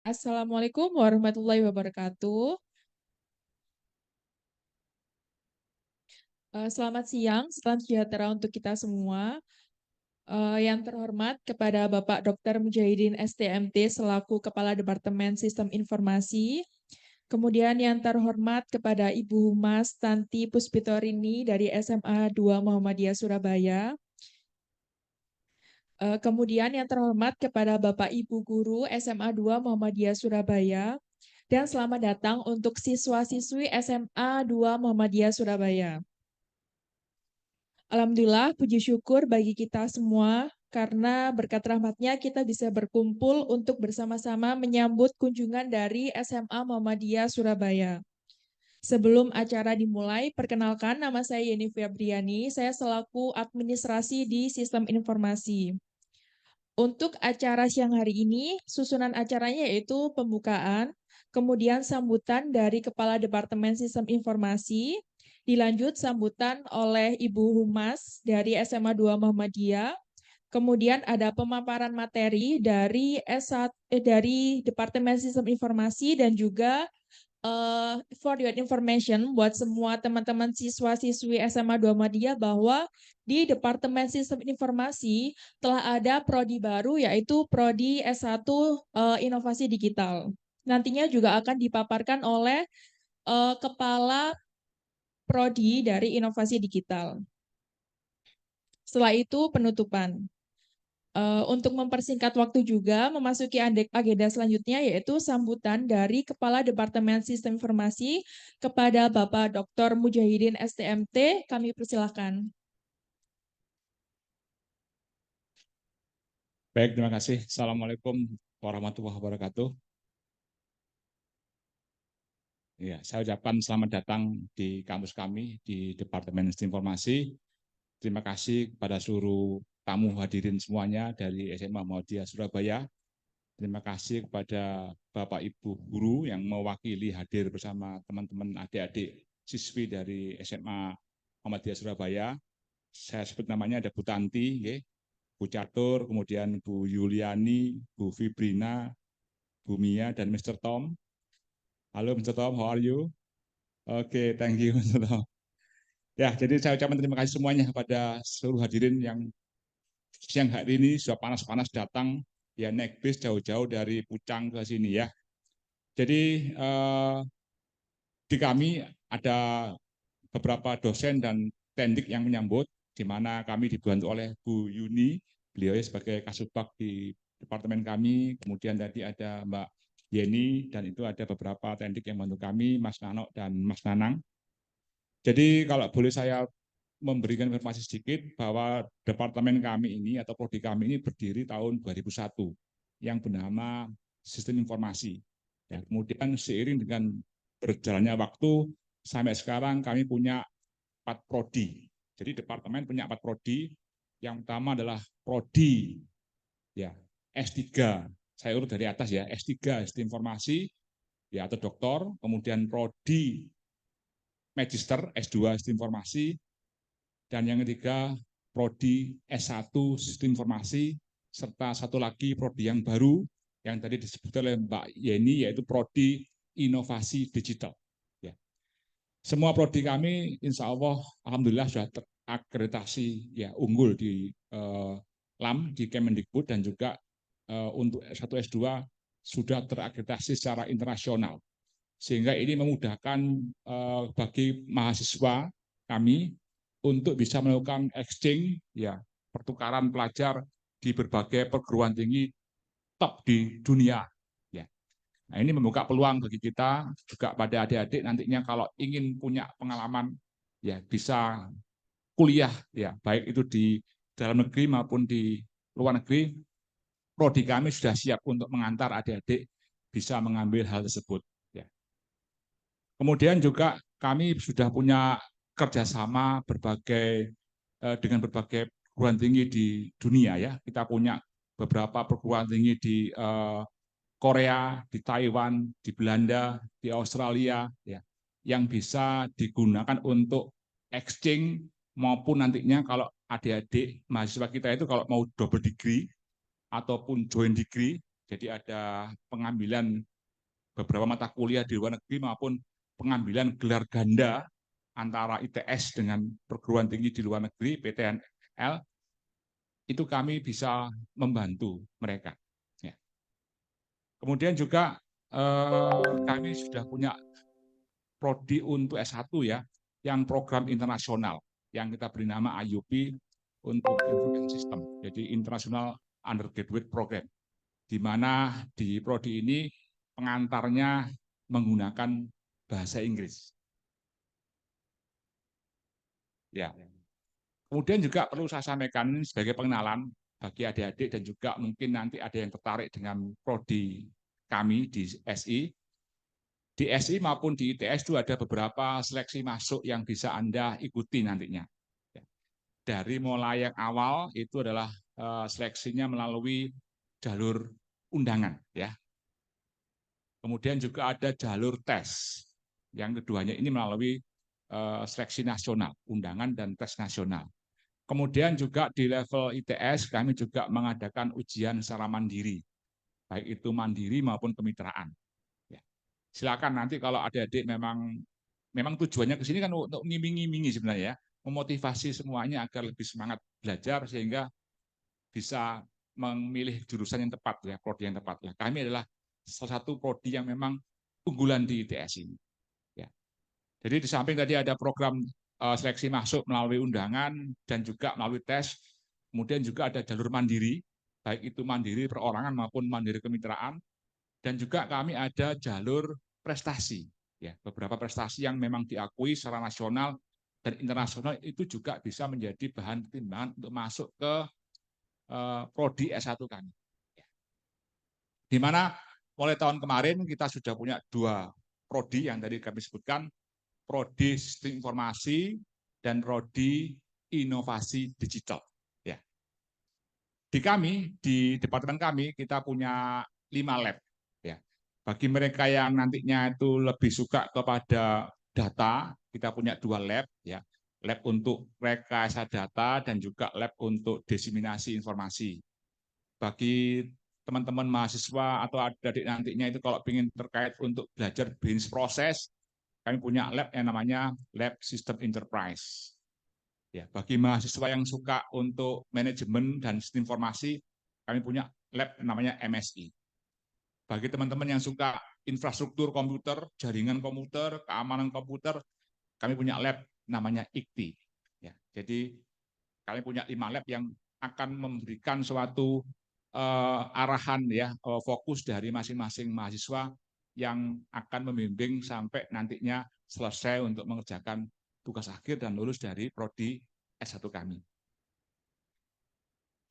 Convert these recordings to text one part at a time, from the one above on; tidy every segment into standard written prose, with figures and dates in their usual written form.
Assalamualaikum warahmatullahi wabarakatuh. Selamat siang, salam sejahtera untuk kita semua. Yang terhormat kepada Bapak Dr. Mujahidin STMT selaku Kepala Departemen Sistem Informasi. Kemudian yang terhormat kepada Ibu Humas Tanti Puspitorini dari SMA 2 Muhammadiyah Surabaya. Kemudian yang terhormat kepada Bapak Ibu Guru SMA 2 Muhammadiyah Surabaya. Dan selamat datang untuk siswa-siswi SMA 2 Muhammadiyah Surabaya. Alhamdulillah, puji syukur bagi kita semua karena berkat rahmatnya kita bisa berkumpul untuk bersama-sama menyambut kunjungan dari SMA Muhammadiyah Surabaya. Sebelum acara dimulai, perkenalkan nama saya Yeni Febriani, saya selaku administrasi di Sistem Informasi. Untuk acara siang hari ini, susunan acaranya yaitu pembukaan, kemudian sambutan dari Kepala Departemen Sistem Informasi, dilanjut sambutan oleh Ibu Humas dari SMA 2 Muhammadiyah, kemudian ada pemaparan materi dari dari Departemen Sistem Informasi dan juga for your information buat semua teman-teman siswa-siswi SMA 2 Muhammadiyah bahwa di Departemen Sistem Informasi telah ada prodi baru yaitu prodi S1 Inovasi Digital. Nantinya juga akan dipaparkan oleh kepala prodi dari Inovasi Digital. Setelah itu penutupan. Untuk mempersingkat waktu juga, memasuki agenda selanjutnya yaitu sambutan dari Kepala Departemen Sistem Informasi kepada Bapak Dr. Mujahidin STMT. Kami persilahkan. Baik, terima kasih. Assalamualaikum warahmatullahi wabarakatuh. Ya, saya ucapkan selamat datang di kampus kami di Departemen Sistem Informasi. Terima kasih kepada seluruh tamu hadirin semuanya dari SMA Muhammadiyah Surabaya. Terima kasih kepada Bapak Ibu guru yang mewakili hadir bersama teman-teman adik-adik siswi dari SMA Muhammadiyah Surabaya. Saya sebut namanya ada Bu Tanti, Bu Catur, kemudian Bu Yuliani, Bu Fibrina, Bu Mia, dan Mr. Tom. Halo Mr. Tom, how are you? Oke, thank you Mr. Tom. Ya, jadi saya ucapkan terima kasih semuanya kepada seluruh hadirin yang siang hari ini sudah panas-panas datang, ya naik bis jauh-jauh dari Pucang ke sini ya. Jadi di kami ada beberapa dosen dan tendik yang menyambut, di mana kami dibantu oleh Bu Yuni, beliau sebagai Kasubag di departemen kami, kemudian tadi ada Mbak Yeni, dan itu ada beberapa tendik yang membantu kami, Mas Nano dan Mas Nanang. Jadi kalau boleh saya memberikan informasi sedikit bahwa departemen kami ini atau prodi kami ini berdiri tahun 2001 yang bernama Sistem Informasi. Ya, kemudian seiring dengan berjalannya waktu sampai sekarang kami punya 4 prodi. Jadi departemen punya 4 prodi. Yang pertama adalah prodi ya S3. Saya urut dari atas ya, S3 Sistem Informasi ya atau doktor, kemudian prodi Magister S2 Sistem Informasi, dan yang ketiga prodi S1 Sistem Informasi, serta satu lagi prodi yang baru yang tadi disebut oleh Mbak Yeni yaitu prodi Inovasi Digital. Ya. Semua prodi kami insya Allah alhamdulillah sudah terakreditasi ya unggul di LAM di Kemendikbud, dan juga untuk S1 S2 sudah terakreditasi secara internasional. Sehingga ini memudahkan bagi mahasiswa kami untuk bisa melakukan exchange, ya pertukaran pelajar di berbagai perguruan tinggi top di dunia. Ya. Nah, ini membuka peluang bagi kita juga pada adik-adik nantinya kalau ingin punya pengalaman, ya bisa kuliah, ya baik itu di dalam negeri maupun di luar negeri. Prodi kami sudah siap untuk mengantar adik-adik bisa mengambil hal tersebut. Kemudian juga kami sudah punya kerjasama dengan berbagai perguruan tinggi di dunia ya. Kita punya beberapa perguruan tinggi di Korea, di Taiwan, di Belanda, di Australia ya, yang bisa digunakan untuk exchange maupun nantinya kalau adik-adik mahasiswa kita itu kalau mau double degree ataupun joint degree Jadi ada pengambilan beberapa mata kuliah di luar negeri maupun pengambilan gelar ganda antara ITS dengan perguruan tinggi di luar negeri, PTNL, itu kami bisa membantu mereka. Ya. Kemudian juga kami sudah punya prodi untuk S1 ya, yang program internasional, yang kita beri nama IUP untuk Information System, jadi International Undergraduate Program, di mana di prodi ini pengantarnya menggunakan bahasa Inggris. Ya. Kemudian juga perlu saya sampaikan sebagai pengenalan bagi adik-adik dan juga mungkin nanti ada yang tertarik dengan prodi kami di SI. Di SI maupun di ITS itu ada beberapa seleksi masuk yang bisa Anda ikuti nantinya. Dari mulai yang awal itu adalah seleksinya melalui jalur undangan, ya. Kemudian juga ada jalur tes. Yang keduanya ini melalui seleksi nasional, undangan dan tes nasional. Kemudian juga di level ITS kami juga mengadakan ujian secara mandiri, baik itu mandiri maupun kemitraan. Ya. Silakan nanti kalau adik-adik memang tujuannya ke sini kan untuk ngiming-ngimingi sebenarnya ya, memotivasi semuanya agar lebih semangat belajar sehingga bisa memilih jurusan yang tepat ya, prodi yang tepat ya. Kami adalah salah satu prodi yang memang unggulan di ITS ini. Ya. Jadi di samping tadi ada program seleksi masuk melalui undangan dan juga melalui tes, kemudian juga ada jalur mandiri, baik itu mandiri perorangan maupun mandiri kemitraan, dan juga kami ada jalur prestasi, ya beberapa prestasi yang memang diakui secara nasional dan internasional itu juga bisa menjadi bahan pertimbangan untuk masuk ke prodi S1 kami. Di mana mulai tahun kemarin kita sudah punya 2 prodi yang tadi kami sebutkan, prodi sistem informasi dan prodi inovasi digital. Ya. Di kami, di departemen kami, kita punya 5 lab. Ya. Bagi mereka yang nantinya itu lebih suka kepada data, kita punya 2 lab. Ya. Lab untuk rekayasa data dan juga lab untuk diseminasi informasi. Bagi teman-teman mahasiswa atau adik-adik nantinya itu kalau ingin terkait untuk belajar bisnis proses, kami punya lab yang namanya Lab System Enterprise. Ya, bagi mahasiswa yang suka untuk manajemen dan sistem informasi, kami punya lab namanya MSI. Bagi teman-teman yang suka infrastruktur komputer, jaringan komputer, keamanan komputer, kami punya lab namanya IKTI. Ya, jadi kami punya 5 lab yang akan memberikan suatu arahan ya, fokus dari masing-masing mahasiswa yang akan membimbing sampai nantinya selesai untuk mengerjakan tugas akhir dan lulus dari prodi S1 kami.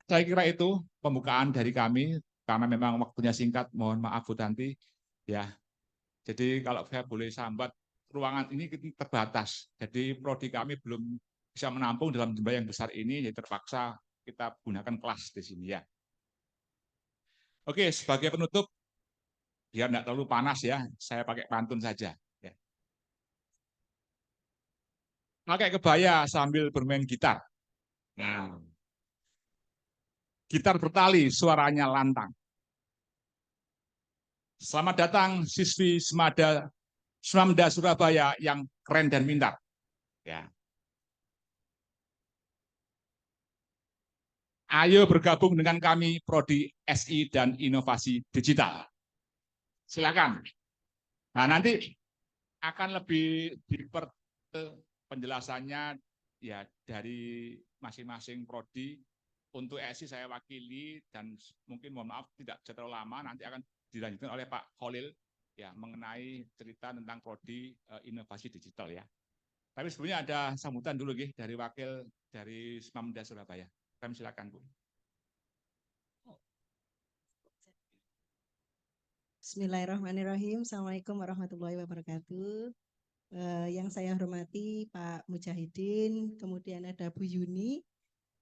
Saya kira itu pembukaan dari kami, karena memang waktunya singkat, mohon maaf Bu Tanti. Ya, jadi kalau saya boleh sambat, ruangan ini terbatas, jadi prodi kami belum bisa menampung dalam jumlah yang besar ini, jadi terpaksa kita gunakan kelas di sini ya. Oke, sebagai penutup, biar tidak terlalu panas ya, saya pakai pantun saja. Ya. Pakai kebaya sambil bermain gitar. Nah, gitar bertali, suaranya lantang. Selamat datang siswi Semada Surabaya yang keren dan pintar. Ya. Ayo bergabung dengan kami Prodi SI dan Inovasi Digital. Silakan. Nah, nanti akan lebih penjelasannya ya dari masing-masing prodi. Untuk SI saya wakili dan mungkin mohon maaf tidak terlalu lama, nanti akan dilanjutkan oleh Pak Khalil ya mengenai cerita tentang prodi inovasi digital ya. Tapi sebelumnya ada sambutan dulu dari wakil dari Smamda Surabaya. Kami silakan Bu. Bismillahirrahmanirrahim. Assalamualaikum warahmatullahi wabarakatuh. Yang saya hormati Pak Mujahidin, kemudian ada Bu Yuni,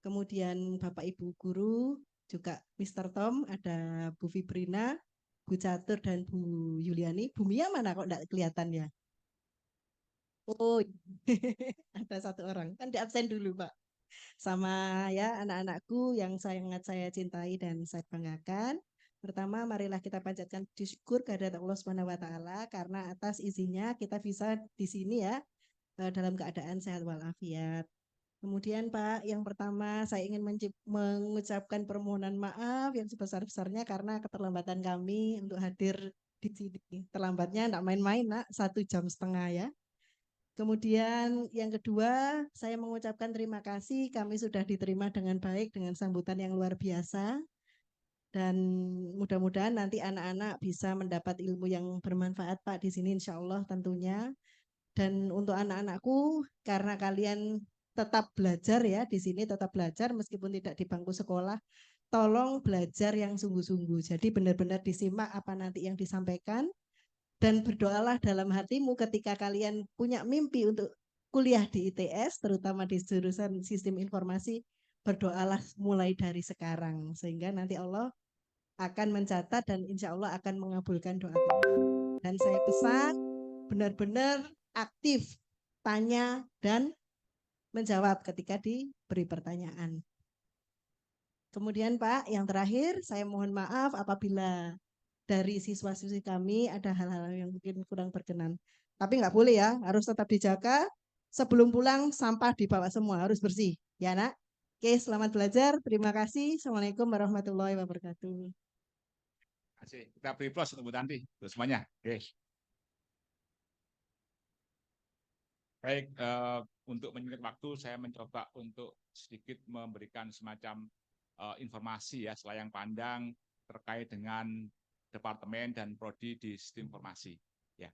kemudian Bapak Ibu Guru, juga Mr. Tom, ada Bu Fibrina, Bu Catur, dan Bu Yuliani. Bu Mia mana kok enggak kelihatan ya? Oh, ada 1 orang. Kan di absen dulu Pak. Sama ya anak-anakku yang sangat saya cintai dan saya banggakan. Pertama, marilah kita panjatkan syukur kehadirat Allah Subhanahu wa taala karena atas izinnya kita bisa di sini ya dalam keadaan sehat walafiat. Kemudian Pak, yang pertama saya ingin mengucapkan permohonan maaf yang sebesar-besarnya karena keterlambatan kami untuk hadir di sini. Terlambatnya enggak main-main, Nak, 1,5 jam ya. Kemudian yang kedua, saya mengucapkan terima kasih kami sudah diterima dengan baik dengan sambutan yang luar biasa. Dan mudah-mudahan nanti anak-anak bisa mendapat ilmu yang bermanfaat Pak di sini insya Allah tentunya. Dan untuk anak-anakku, karena kalian tetap belajar ya di sini, tetap belajar meskipun tidak di bangku sekolah, tolong belajar yang sungguh-sungguh. Jadi benar-benar disimak apa nanti yang disampaikan dan berdoalah dalam hatimu ketika kalian punya mimpi untuk kuliah di ITS, terutama di jurusan sistem informasi, berdoalah mulai dari sekarang sehingga nanti Allah akan mencatat dan insya Allah akan mengabulkan doa. Dan saya pesan benar-benar aktif, tanya dan menjawab ketika diberi pertanyaan. Kemudian Pak, yang terakhir saya mohon maaf apabila dari siswa-siswi kami ada hal-hal yang mungkin kurang berkenan. Tapi nggak boleh ya, harus tetap dijaga. Sebelum pulang sampah dibawa semua, harus bersih. Ya nak? Oke, selamat belajar. Terima kasih. Assalamualaikum warahmatullahi wabarakatuh. Kita beri plus untuk Bu Tanti, untuk semuanya. Oke. Baik, untuk menyingkat waktu, saya mencoba untuk sedikit memberikan semacam informasi ya, selayang pandang terkait dengan departemen dan prodi di sistem informasi. Ya,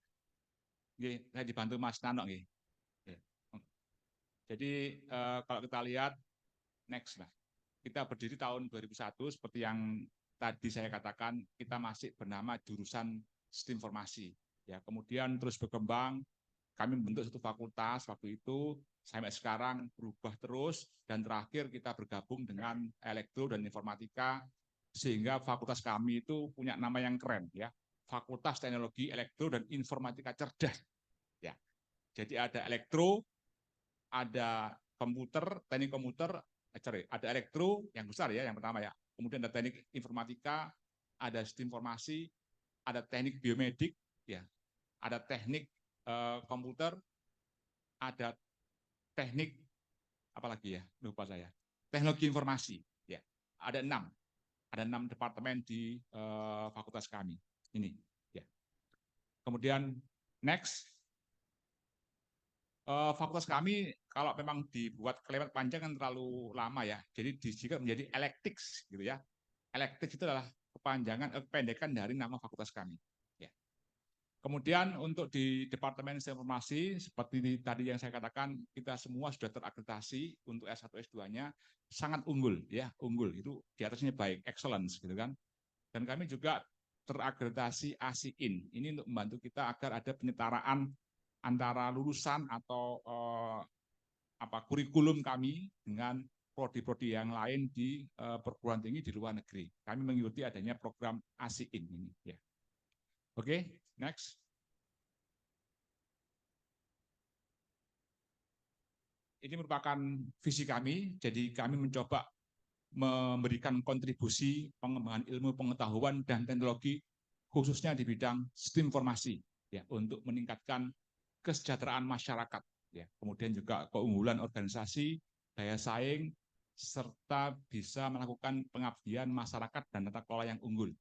saya dibantu Mas Nano. Jadi kalau kita lihat next, lah, kita berdiri tahun 2001 seperti yang tadi saya katakan, kita masih bernama jurusan sistem informasi. Ya, kemudian terus berkembang. Kami membentuk satu fakultas waktu itu, sampai sekarang berubah terus, dan terakhir kita bergabung dengan elektro dan informatika, sehingga fakultas kami itu punya nama yang keren, ya, Fakultas Teknologi Elektro dan Informatika Cerdas. Ya, jadi ada elektro, ada komputer, teknik komputer, ada elektro yang besar ya, yang pertama ya, kemudian ada teknik informatika, ada sistem informasi, ada teknik biomedik, ya, ada teknik komputer, ada teknik apalagi ya, lupa saya, teknologi informasi, ya, ada 6 departemen di fakultas kami ini, ya. Kemudian next, fakultas kami kalau memang dibuat kalimat panjang kan terlalu lama ya, jadi disingkat menjadi Electics gitu ya. Electics itu adalah kependekan dari nama fakultas kami. Kemudian untuk di Departemen Sistem Informasi, seperti tadi yang saya katakan, kita semua sudah terakreditasi untuk S1 S2-nya sangat unggul, ya, unggul itu di atasnya baik, excellence gitu kan. Dan kami juga terakreditasi ASIIN. Ini untuk membantu kita agar ada penyetaraan antara lulusan atau kurikulum kami dengan prodi-prodi yang lain di perguruan tinggi di luar negeri. Kami mengikuti adanya program ASIIN ini, ya. Oke, next. Ini merupakan visi kami, jadi kami mencoba memberikan kontribusi pengembangan ilmu pengetahuan dan teknologi khususnya di bidang sistem informasi, ya, untuk meningkatkan kesejahteraan masyarakat, ya, kemudian juga keunggulan organisasi, daya saing, serta bisa melakukan pengabdian masyarakat dan tata kelola yang unggul.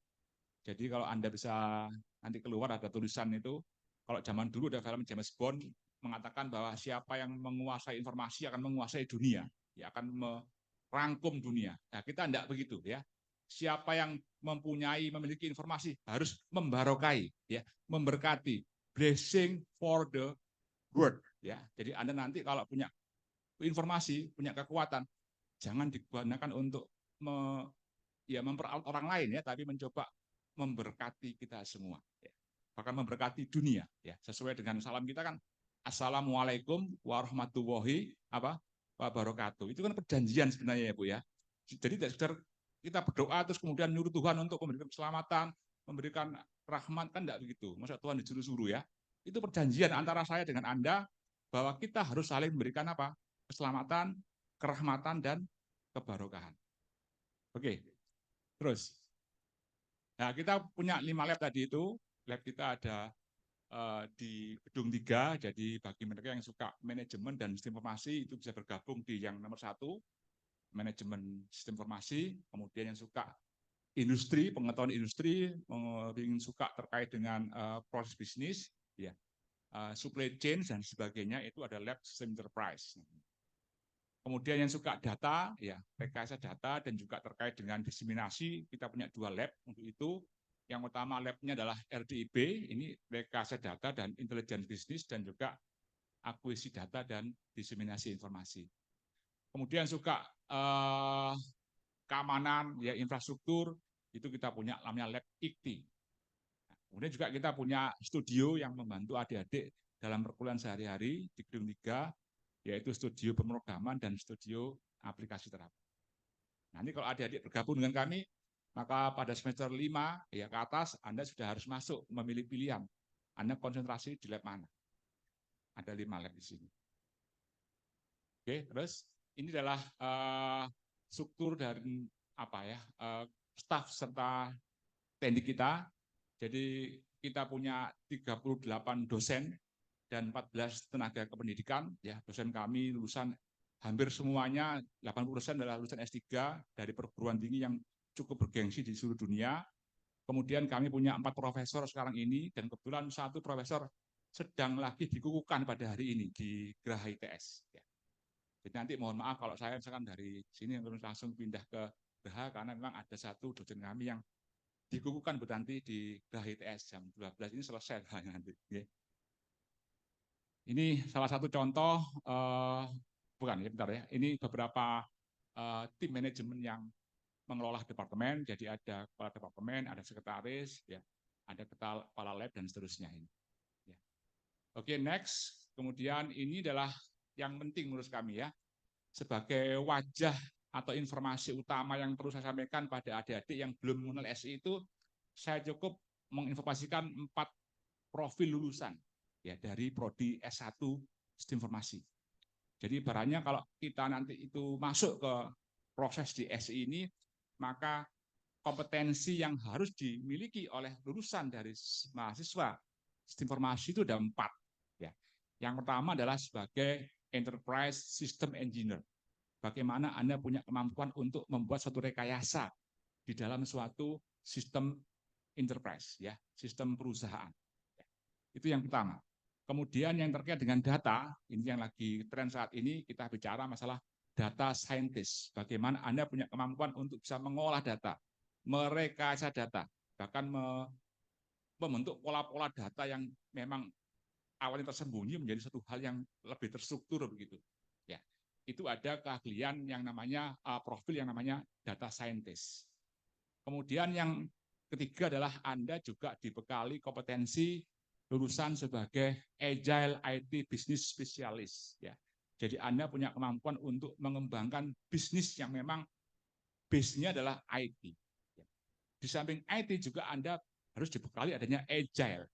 Jadi kalau Anda bisa nanti keluar ada tulisan itu, kalau zaman dulu ada film James Bond mengatakan bahwa siapa yang menguasai informasi akan menguasai dunia, ya, akan merangkum dunia. Nah, kita tidak begitu, ya. Siapa yang memiliki informasi harus membarokai, ya, memberkati, blessing for the world, ya. Jadi Anda nanti kalau punya informasi, punya kekuatan, jangan digunakan untuk memperalat orang lain, ya, tapi mencoba memberkati kita semua, ya. Bahkan memberkati dunia, ya, sesuai dengan salam kita kan, Assalamualaikum warahmatullahi wabarakatuh. Itu kan perjanjian sebenarnya ya Bu ya. Jadi tidak sekedar kita berdoa terus kemudian nyuruh Tuhan untuk memberikan keselamatan, memberikan rahmat, kan tidak begitu. Masa Tuhan disuruh-suruh ya. Itu perjanjian antara saya dengan Anda bahwa kita harus saling memberikan apa? Keselamatan, kerahmatan dan kebarokahan. Oke. Terus Nah, kita punya 5 lab tadi itu. Lab kita ada di gedung 3, jadi bagi mereka yang suka manajemen dan sistem informasi itu bisa bergabung di yang nomor 1, manajemen sistem informasi. Kemudian yang suka industri, pengetahuan industri, yang suka terkait dengan proses bisnis, ya, supply chain dan sebagainya, itu ada lab sistem enterprise. Kemudian yang suka data, ya, rekayasa data dan juga terkait dengan diseminasi, kita punya 2 lab untuk itu. Yang utama labnya adalah RDIB, ini rekayasa data dan intelijen bisnis dan juga akuisisi data dan diseminasi informasi. Kemudian suka keamanan, ya, infrastruktur, itu kita punya namanya lab IKTI. Kemudian juga kita punya studio yang membantu adik-adik dalam perkuliahan sehari-hari di gedung 3, yaitu studio pemrograman dan studio aplikasi terapi. Nanti kalau adik-adik bergabung dengan kami, maka pada semester 5 ya ke atas Anda sudah harus masuk memilih pilihan. Anda konsentrasi di lab mana? Ada 5 lab di sini. Oke, terus ini adalah struktur dari staf serta teknik kita. Jadi kita punya 38 dosen dan 14 tenaga kependidikan. Ya, dosen kami lulusan hampir semuanya 80% adalah lulusan S3 dari perguruan tinggi yang cukup bergengsi di seluruh dunia. Kemudian kami punya 4 profesor sekarang ini, dan kebetulan 1 profesor sedang lagi dikukuhkan pada hari ini di Geraha ITS. Ya. Jadi nanti mohon maaf kalau saya misalkan dari sini langsung pindah ke Geraha, karena memang ada 1 dosen kami yang dikukuhkan nanti di Geraha ITS jam 12 ini selesai nanti. Ya. Ini salah satu contoh, bukan ya, bentar ya. Ini beberapa tim manajemen yang mengelola departemen. Jadi ada kepala departemen, ada sekretaris, ya, ada kepala lab dan seterusnya ini. Ya. Oke, next. Kemudian ini adalah yang penting menurut kami ya, sebagai wajah atau informasi utama yang perlu saya sampaikan pada adik-adik yang belum mengenal SI itu, saya cukup menginformasikan 4 profil lulusan ya dari prodi S1 Sistem Informasi. Jadi barangnya kalau kita nanti itu masuk ke proses di SI ini, maka kompetensi yang harus dimiliki oleh lulusan dari mahasiswa Sistem Informasi itu ada 4. Ya. Yang pertama adalah sebagai Enterprise System Engineer. Bagaimana Anda punya kemampuan untuk membuat suatu rekayasa di dalam suatu sistem enterprise, ya, sistem perusahaan. Itu yang pertama. Kemudian yang terkait dengan data, ini yang lagi tren saat ini, kita bicara masalah data scientist. Bagaimana Anda punya kemampuan untuk bisa mengolah data, merekayasa data, bahkan membentuk pola-pola data yang memang awalnya tersembunyi menjadi satu hal yang lebih terstruktur begitu. Ya, itu ada keahlian yang namanya profil yang namanya data scientist. Kemudian yang ketiga adalah Anda juga dibekali kompetensi lulusan sebagai Agile IT Business Specialist. Ya. Jadi Anda punya kemampuan untuk mengembangkan bisnis yang memang base-nya adalah IT. Ya. Di samping IT juga Anda harus dibekali adanya Agile.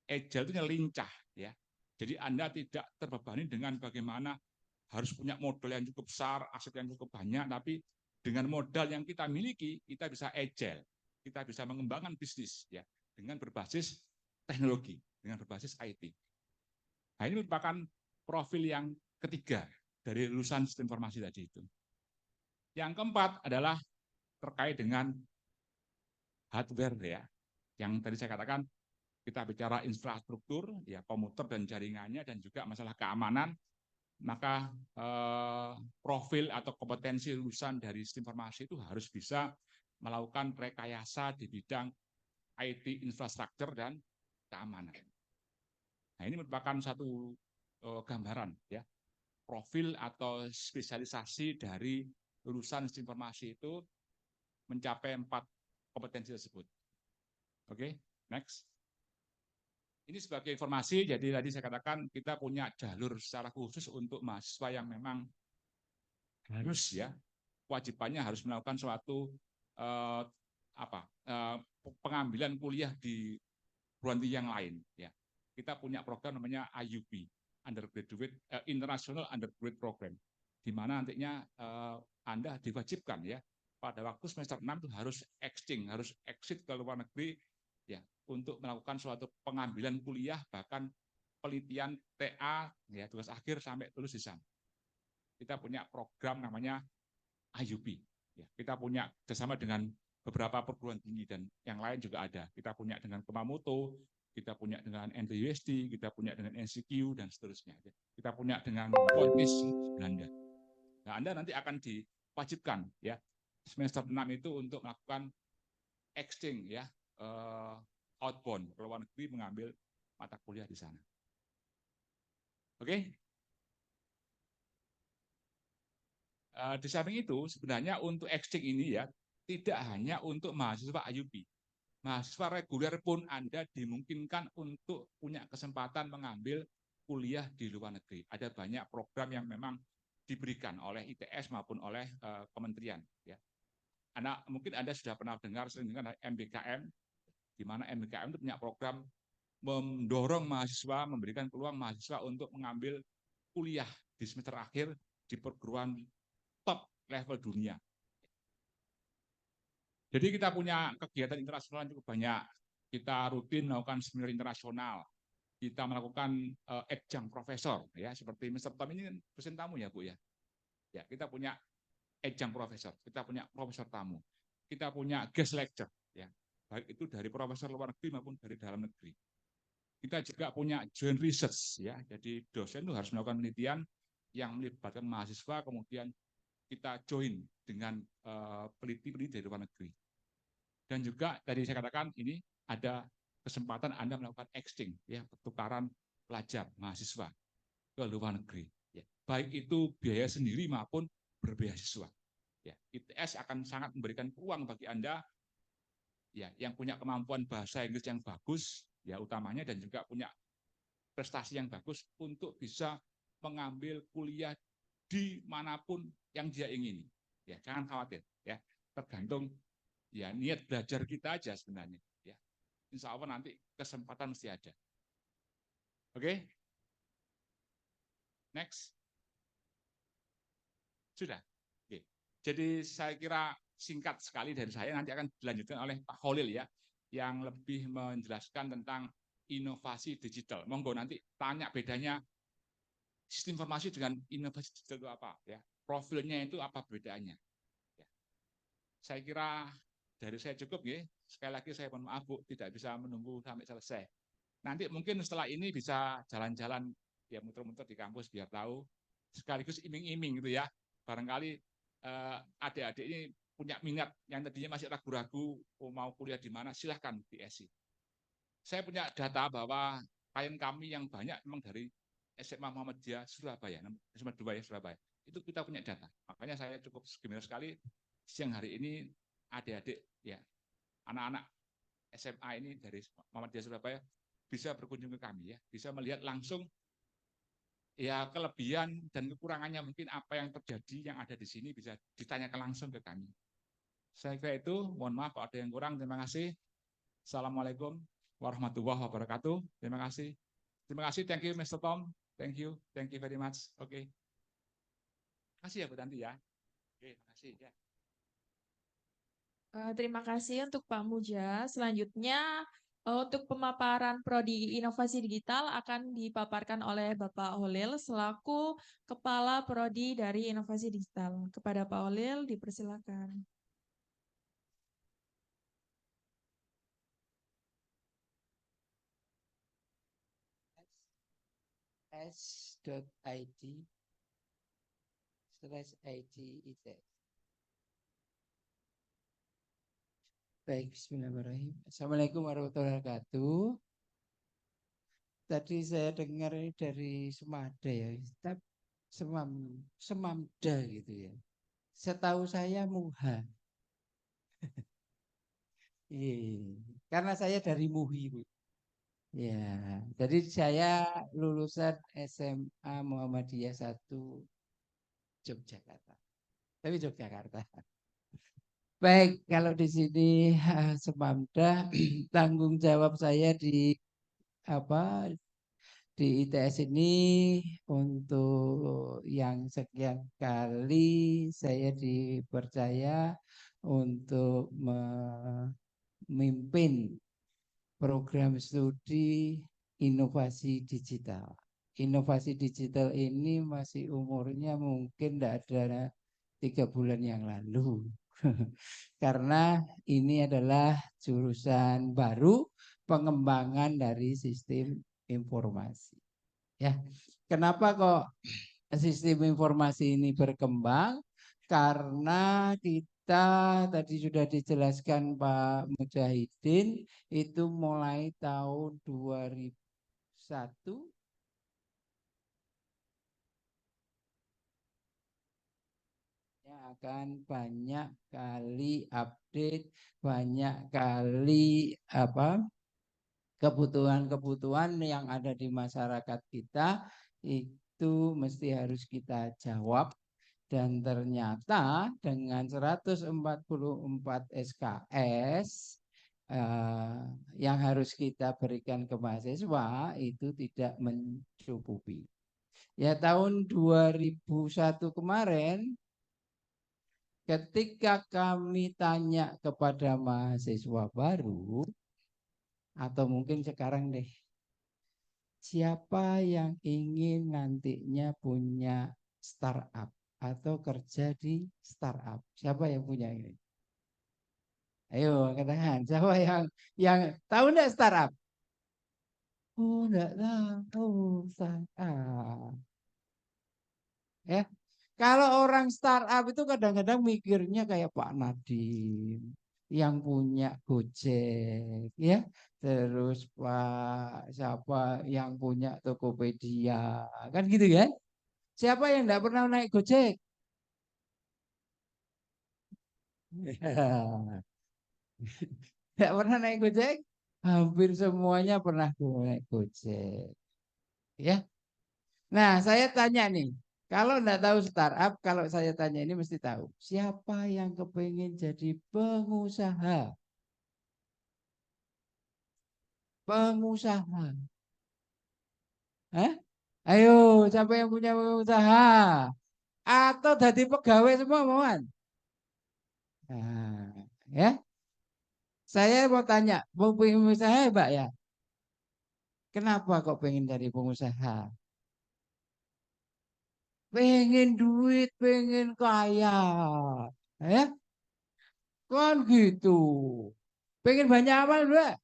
Agile itu lincah. Ya. Jadi Anda tidak terbebani dengan bagaimana harus punya modal yang cukup besar, aset yang cukup banyak, tapi dengan modal yang kita miliki, kita bisa agile, kita bisa mengembangkan bisnis ya dengan berbasis teknologi, dengan berbasis IT. Nah, ini merupakan profil yang ketiga dari lulusan sistem informasi tadi itu. Yang keempat adalah terkait dengan hardware ya. Yang tadi saya katakan kita bicara infrastruktur ya, komputer dan jaringannya, dan juga masalah keamanan. Maka profil atau kompetensi lulusan dari sistem informasi itu harus bisa melakukan rekayasa di bidang IT infrastruktur dan keamanan. Nah, ini merupakan satu gambaran ya, profil atau spesialisasi dari lulusan sistem informasi itu mencapai 4 kompetensi tersebut. Oke, next. Ini sebagai informasi, jadi tadi saya katakan kita punya jalur secara khusus untuk mahasiswa yang memang harus ya, kewajibannya harus melakukan suatu pengambilan kuliah di perguruan tinggi yang lain. Ya. Kita punya program namanya IUP, International Undergraduate Program, di mana nantinya Anda diwajibkan ya pada waktu semester 6 itu harus exit ke luar negeri ya untuk melakukan suatu pengambilan kuliah, bahkan penelitian TA ya tugas akhir sampai lulus di sana. Kita punya program namanya IUP. Ya, kita punya bersama dengan beberapa perguruan tinggi dan yang lain juga ada. Kita punya dengan Kumamoto, kita punya dengan NTUSD, kita punya dengan NCQ dan seterusnya. Kita punya dengan Pontis Belanda. Nah, Anda nanti akan diwajibkan ya semester 6 itu untuk melakukan exchange ya outbound ke luar negeri mengambil mata kuliah di sana. Oke? Di samping itu sebenarnya untuk exchange ini ya tidak hanya untuk mahasiswa IUP. Mahasiswa reguler pun Anda dimungkinkan untuk punya kesempatan mengambil kuliah di luar negeri. Ada banyak program yang memang diberikan oleh ITS maupun oleh kementerian. Ya. Mungkin Anda sudah pernah dengar sering dengar MBKM, di mana MBKM itu punya program mendorong mahasiswa, memberikan peluang mahasiswa untuk mengambil kuliah di semester akhir di perguruan top level dunia. Jadi kita punya kegiatan internasional yang cukup banyak. Kita rutin melakukan seminar internasional. Kita melakukan adjunct profesor, ya seperti Mr. Tom ini kan dosen tamu ya Bu ya. Ya kita punya adjunct profesor, kita punya profesor tamu, kita punya guest lecture, ya baik itu dari profesor luar negeri maupun dari dalam negeri. Kita juga punya joint research, ya jadi dosen itu harus melakukan penelitian yang melibatkan mahasiswa, kemudian kita join dengan peneliti-peneliti dari luar negeri. Dan juga tadi saya katakan ini ada kesempatan Anda melakukan exchange, ya pertukaran pelajar mahasiswa ke luar negeri. Ya. Baik itu biaya sendiri maupun berbeasiswa. Ya, ITS akan sangat memberikan peluang bagi Anda ya yang punya kemampuan bahasa Inggris yang bagus, ya utamanya, dan juga punya prestasi yang bagus untuk bisa mengambil kuliah di manapun yang dia ingini. Ya, jangan khawatir, ya tergantung ya niat belajar kita aja sebenarnya. Ya, insya Allah nanti kesempatan mesti ada. Oke, next. Sudah. Oke. Jadi saya kira singkat sekali dari saya, nanti akan dilanjutkan oleh Pak Khalil ya, yang lebih menjelaskan tentang inovasi digital. Monggo nanti tanya bedanya sistem informasi dengan inovasi digital itu apa ya, profilnya itu apa bedanya. Ya. Saya kira dari saya cukup ya. Sekali lagi saya mohon maaf Bu, tidak bisa menunggu sampai selesai. Nanti mungkin setelah ini bisa jalan-jalan ya muter-muter di kampus biar tahu, sekaligus iming-iming gitu ya. Barangkali adik-adik ini punya minat yang tadinya masih ragu-ragu mau kuliah di mana, silahkan di SI. Saya punya data bahwa klien kami yang banyak memang dari SMA Muhammadiyah Surabaya, SMA 2 ya Surabaya. Itu kita punya data. Makanya saya cukup gembira sekali siang hari ini adik-adik ya anak-anak SMA ini dari Muhammadiyah Surabaya bisa berkunjung ke kami ya, bisa melihat langsung ya kelebihan dan kekurangannya, mungkin apa yang terjadi yang ada di sini bisa ditanyakan langsung ke kami. Saya kira itu, mohon maaf kalau ada yang kurang. Terima kasih. Assalamualaikum warahmatullahi wabarakatuh. Terima kasih. Terima kasih, thank you Mr. Tom. Thank you very much. Oke. Terima kasih ya Bu Tanti ya. Oke, terima kasih ya. Terima kasih untuk Pak Muja. Selanjutnya untuk pemaparan Prodi Inovasi Digital akan dipaparkan oleh Bapak Holil selaku Kepala Prodi dari Inovasi Digital. Kepada Pak Holil dipersilakan. s.id/id Baik, bismillahirrahmanirrahim. Assalamualaikum warahmatullahi wabarakatuh. Tadi saya dengar ini dari Semada ya, Semamda gitu ya. Setahu saya Muha. Karena saya dari Muhi, Bu. Ya, jadi saya lulusan SMA Muhammadiyah 1 Yogyakarta. Tapi Yogyakarta. Baik, kalau di sini Semamda tanggung jawab saya di ITS ini untuk yang sekian kali saya dipercaya untuk memimpin program studi inovasi digital. Inovasi digital ini masih umurnya mungkin tidak ada 3 bulan yang lalu. Karena ini adalah jurusan baru pengembangan dari sistem informasi. Ya, kenapa kok sistem informasi ini berkembang? Karena kita tadi sudah dijelaskan Pak Mujahidin itu mulai tahun 2001 akan banyak kali update, banyak kali kebutuhan-kebutuhan yang ada di masyarakat kita itu mesti harus kita jawab. Dan ternyata dengan 144 SKS yang harus kita berikan ke mahasiswa itu tidak mencukupi. Ya tahun 2001 kemarin ketika kami tanya kepada mahasiswa baru, atau mungkin sekarang deh, siapa yang ingin nantinya punya startup atau kerja di startup? Siapa yang punya ini? Ayo katakan, siapa yang tahu enggak startup? Oh, enggak tahu startup. Ya, kalau orang startup itu kadang-kadang mikirnya kayak Pak Nadiem yang punya Gojek, ya. Terus Pak siapa yang punya Tokopedia, kan gitu kan? Siapa yang enggak pernah naik Gojek? Enggak pernah naik Gojek? Hampir semuanya pernah naik Gojek, ya. Nah, saya tanya nih, kalau enggak tahu startup, kalau saya tanya ini mesti tahu. Siapa yang kepingin jadi pengusaha? Pengusaha. Hah? Ayo, siapa yang punya pengusaha? Atau jadi pegawai semua, mohon. Nah, ya. Saya mau tanya, mau pengusaha ya, Mbak ya? Kenapa kok pengen jadi pengusaha? Pengen duit, pengen kaya. Ya, kan gitu. Pengen banyak amal, Mbak?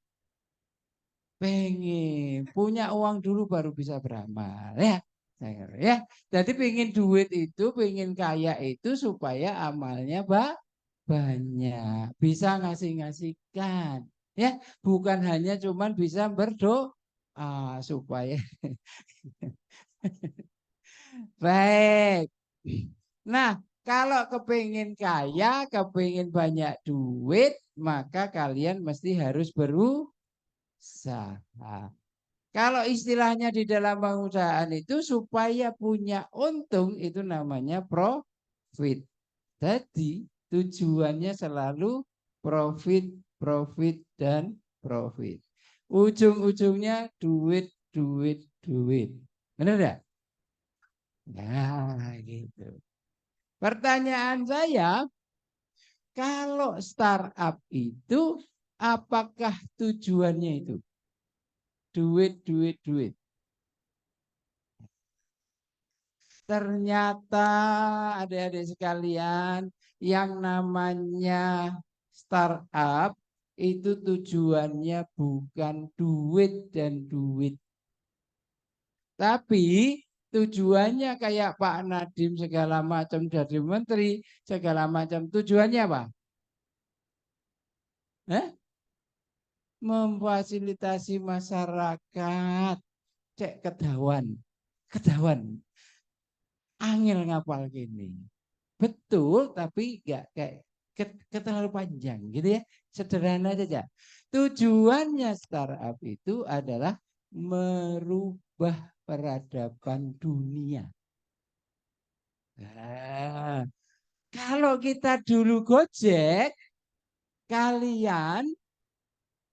Pengen punya uang dulu baru bisa beramal, ya. Ya, jadi pengen duit itu, pengen kaya itu supaya amalnya banyak, bisa ngasih-ngasihkan, ya, bukan hanya cuman bisa berdoa supaya baik. Nah, kalau kepingin kaya, kepingin banyak duit, maka kalian mesti harus berusaha. Kalau istilahnya di dalam perusahaan itu supaya punya untung itu namanya profit. Jadi tujuannya selalu profit, profit, dan profit. Ujung-ujungnya duit, duit, duit. Benar enggak? Nah, gitu. Pertanyaan saya, kalau startup itu apakah tujuannya itu? Duit, duit, duit. Ternyata adik-adik sekalian yang namanya startup itu tujuannya bukan duit dan duit. Tapi tujuannya kayak Pak Nadiem segala macam jadi menteri, segala macam tujuannya apa? Memfasilitasi masyarakat. Cek kedawan. Angel ngapal gini. Betul, tapi nggak kayak terlalu panjang gitu ya. Sederhana saja. Tujuannya startup itu adalah merubah peradaban dunia. Nah, kalau kita dulu Gojek, kalian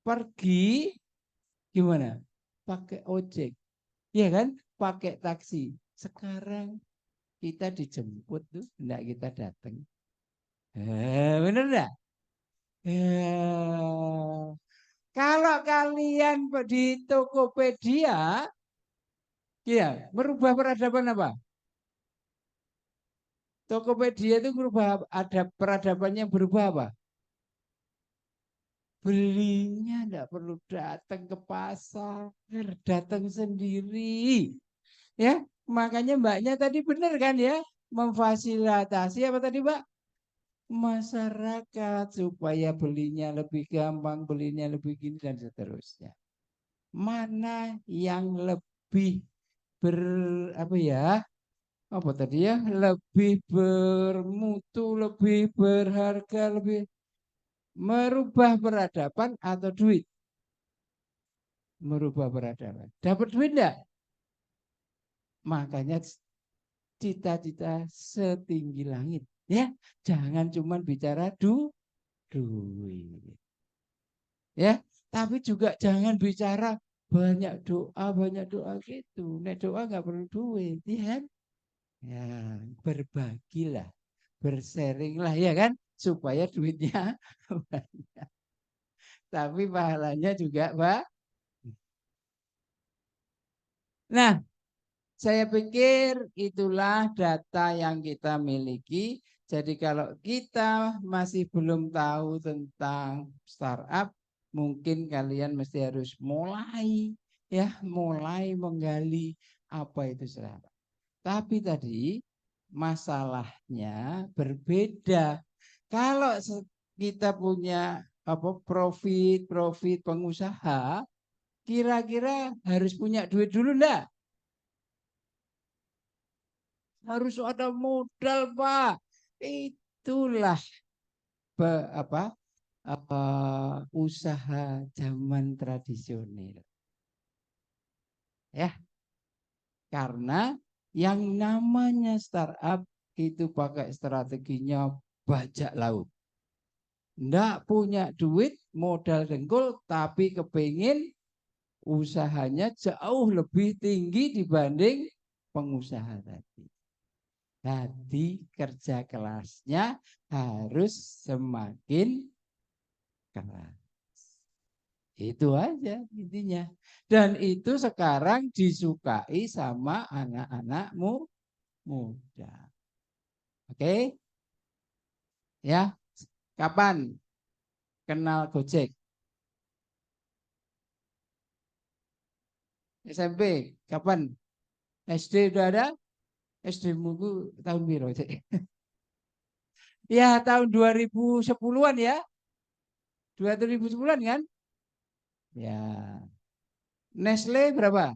pergi gimana? Pakai ojek. Iya kan? Pakai taksi. Sekarang kita dijemput tuh, enggak kita datang. Bener enggak? Kalau kalian di Tokopedia, ya merubah peradaban apa? Tokopedia itu merubah ada peradabannya berubah apa? Belinya enggak perlu datang ke pasar, datang sendiri. Ya, makanya mbaknya tadi benar kan ya? Memfasilitasi apa tadi, Mbak? Masyarakat supaya belinya lebih gampang, belinya lebih gini dan seterusnya. Mana yang lebih apa ya? Apa tadi ya? Lebih bermutu, lebih berharga, lebih merubah peradaban atau duit? Merubah peradaban. Dapat duit enggak? Makanya cita-cita setinggi langit. Ya, jangan cuma bicara duit. Ya, tapi juga jangan bicara banyak doa gitu. Nek doa nggak perlu duit, ya kan? Ya, berbagilah, bersharinglah ya kan, supaya duitnya banyak. Tapi pahalanya juga, Pak. Nah, saya pikir itulah data yang kita miliki. Jadi kalau kita masih belum tahu tentang startup, mungkin kalian mesti harus mulai menggali apa itu startup. Tapi tadi masalahnya berbeda. Kalau kita punya profit pengusaha, kira-kira harus punya duit dulu enggak? Harus ada modal, Pak. Itulah usaha zaman tradisional. Ya, karena yang namanya startup itu pakai strateginya bajak laut. Nggak punya duit, modal dengkul, tapi kepingin usahanya jauh lebih tinggi dibanding pengusaha tadi. Jadi kerja kelasnya harus semakin keras. Itu aja intinya. Dan itu sekarang disukai sama anak-anakmu muda. Oke? Ya. Kapan kenal Gojek? SMP? Kapan? SD udah ada? SD mu tahun biru. Ya tahun 2010-an ya. 2010-an kan? Ya. Nestle berapa?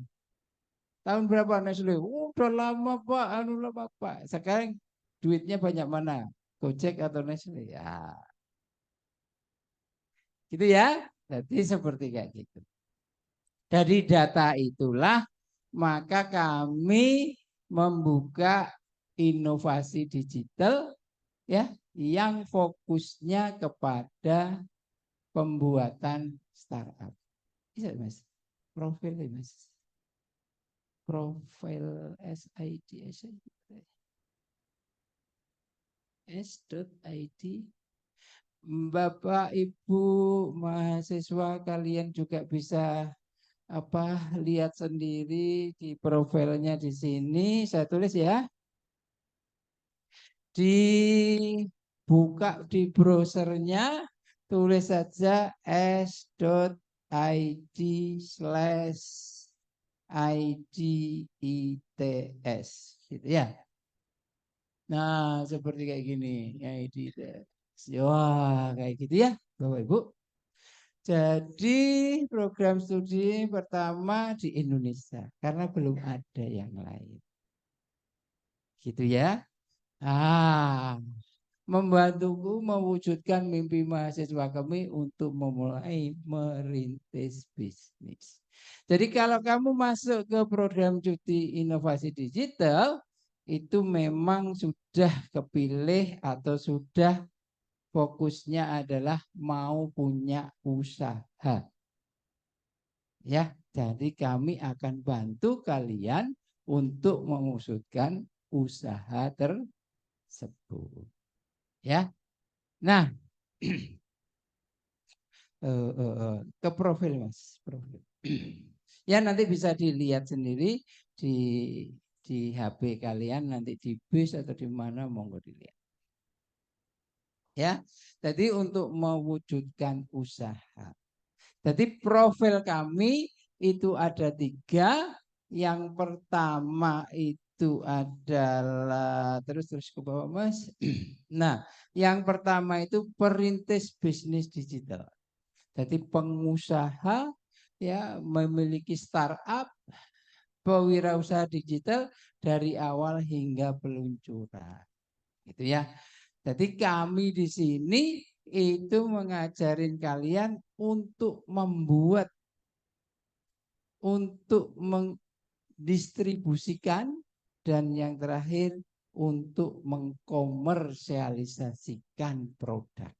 Tahun berapa Nestle? Udah lama Pak, lama Pak. Sekarang duitnya banyak mana? Gojek atau Nestle? Ya. Gitu ya. Jadi seperti kayak gitu. Dari data itulah maka kami membuka inovasi digital ya yang fokusnya kepada pembuatan startup. Bisa Mas? Profil Mas. Profil S.id Bapak Ibu mahasiswa kalian juga bisa lihat sendiri di profilnya di sini. Saya tulis ya. Dibuka di browsernya, tulis saja s.id/IDITS gitu ya. Nah, seperti kayak gini, IDITS. Wah, kayak gitu ya, Bapak Ibu. Jadi program studi pertama di Indonesia karena belum ada yang lain. Gitu ya. Membantuku mewujudkan mimpi mahasiswa kami untuk memulai merintis bisnis. Jadi kalau kamu masuk ke program cuti inovasi digital, itu memang sudah kepilih atau sudah fokusnya adalah mau punya usaha. Ya, jadi kami akan bantu kalian untuk mewujudkan usaha tersebut. Ya, Nah, ke profil Mas, profil. Ya nanti bisa dilihat sendiri di HP kalian, nanti di bis atau di mana monggo dilihat. Ya, jadi untuk mewujudkan usaha. Jadi profil kami itu ada 3. Yang pertama itu adalah terus ke bawah Mas. Nah, yang pertama itu perintis bisnis digital. Jadi pengusaha ya memiliki startup, pewirausaha digital dari awal hingga peluncuran. Gitu ya. Jadi kami di sini itu mengajarin kalian untuk membuat, untuk mendistribusikan, dan yang terakhir untuk mengkomersialisasikan produk.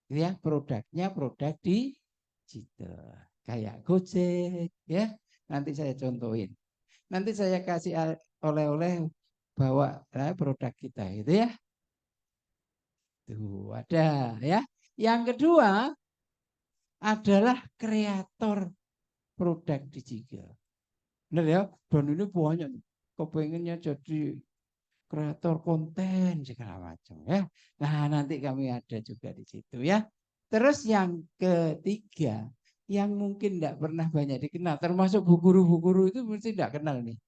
Ya, produknya produk digital kayak Gojek ya. Nanti saya contohin. Nanti saya kasih oleh-oleh bawa produk kita itu ya. Tuh ada ya. Yang kedua adalah kreator produk digital. Benar ya? Dan ini banyak kepengennya jadi kreator konten segala macam ya. Nah, nanti kami ada juga di situ ya. Terus yang ketiga, yang mungkin tidak pernah banyak dikenal, termasuk bu guru itu mesti tidak kenal nih,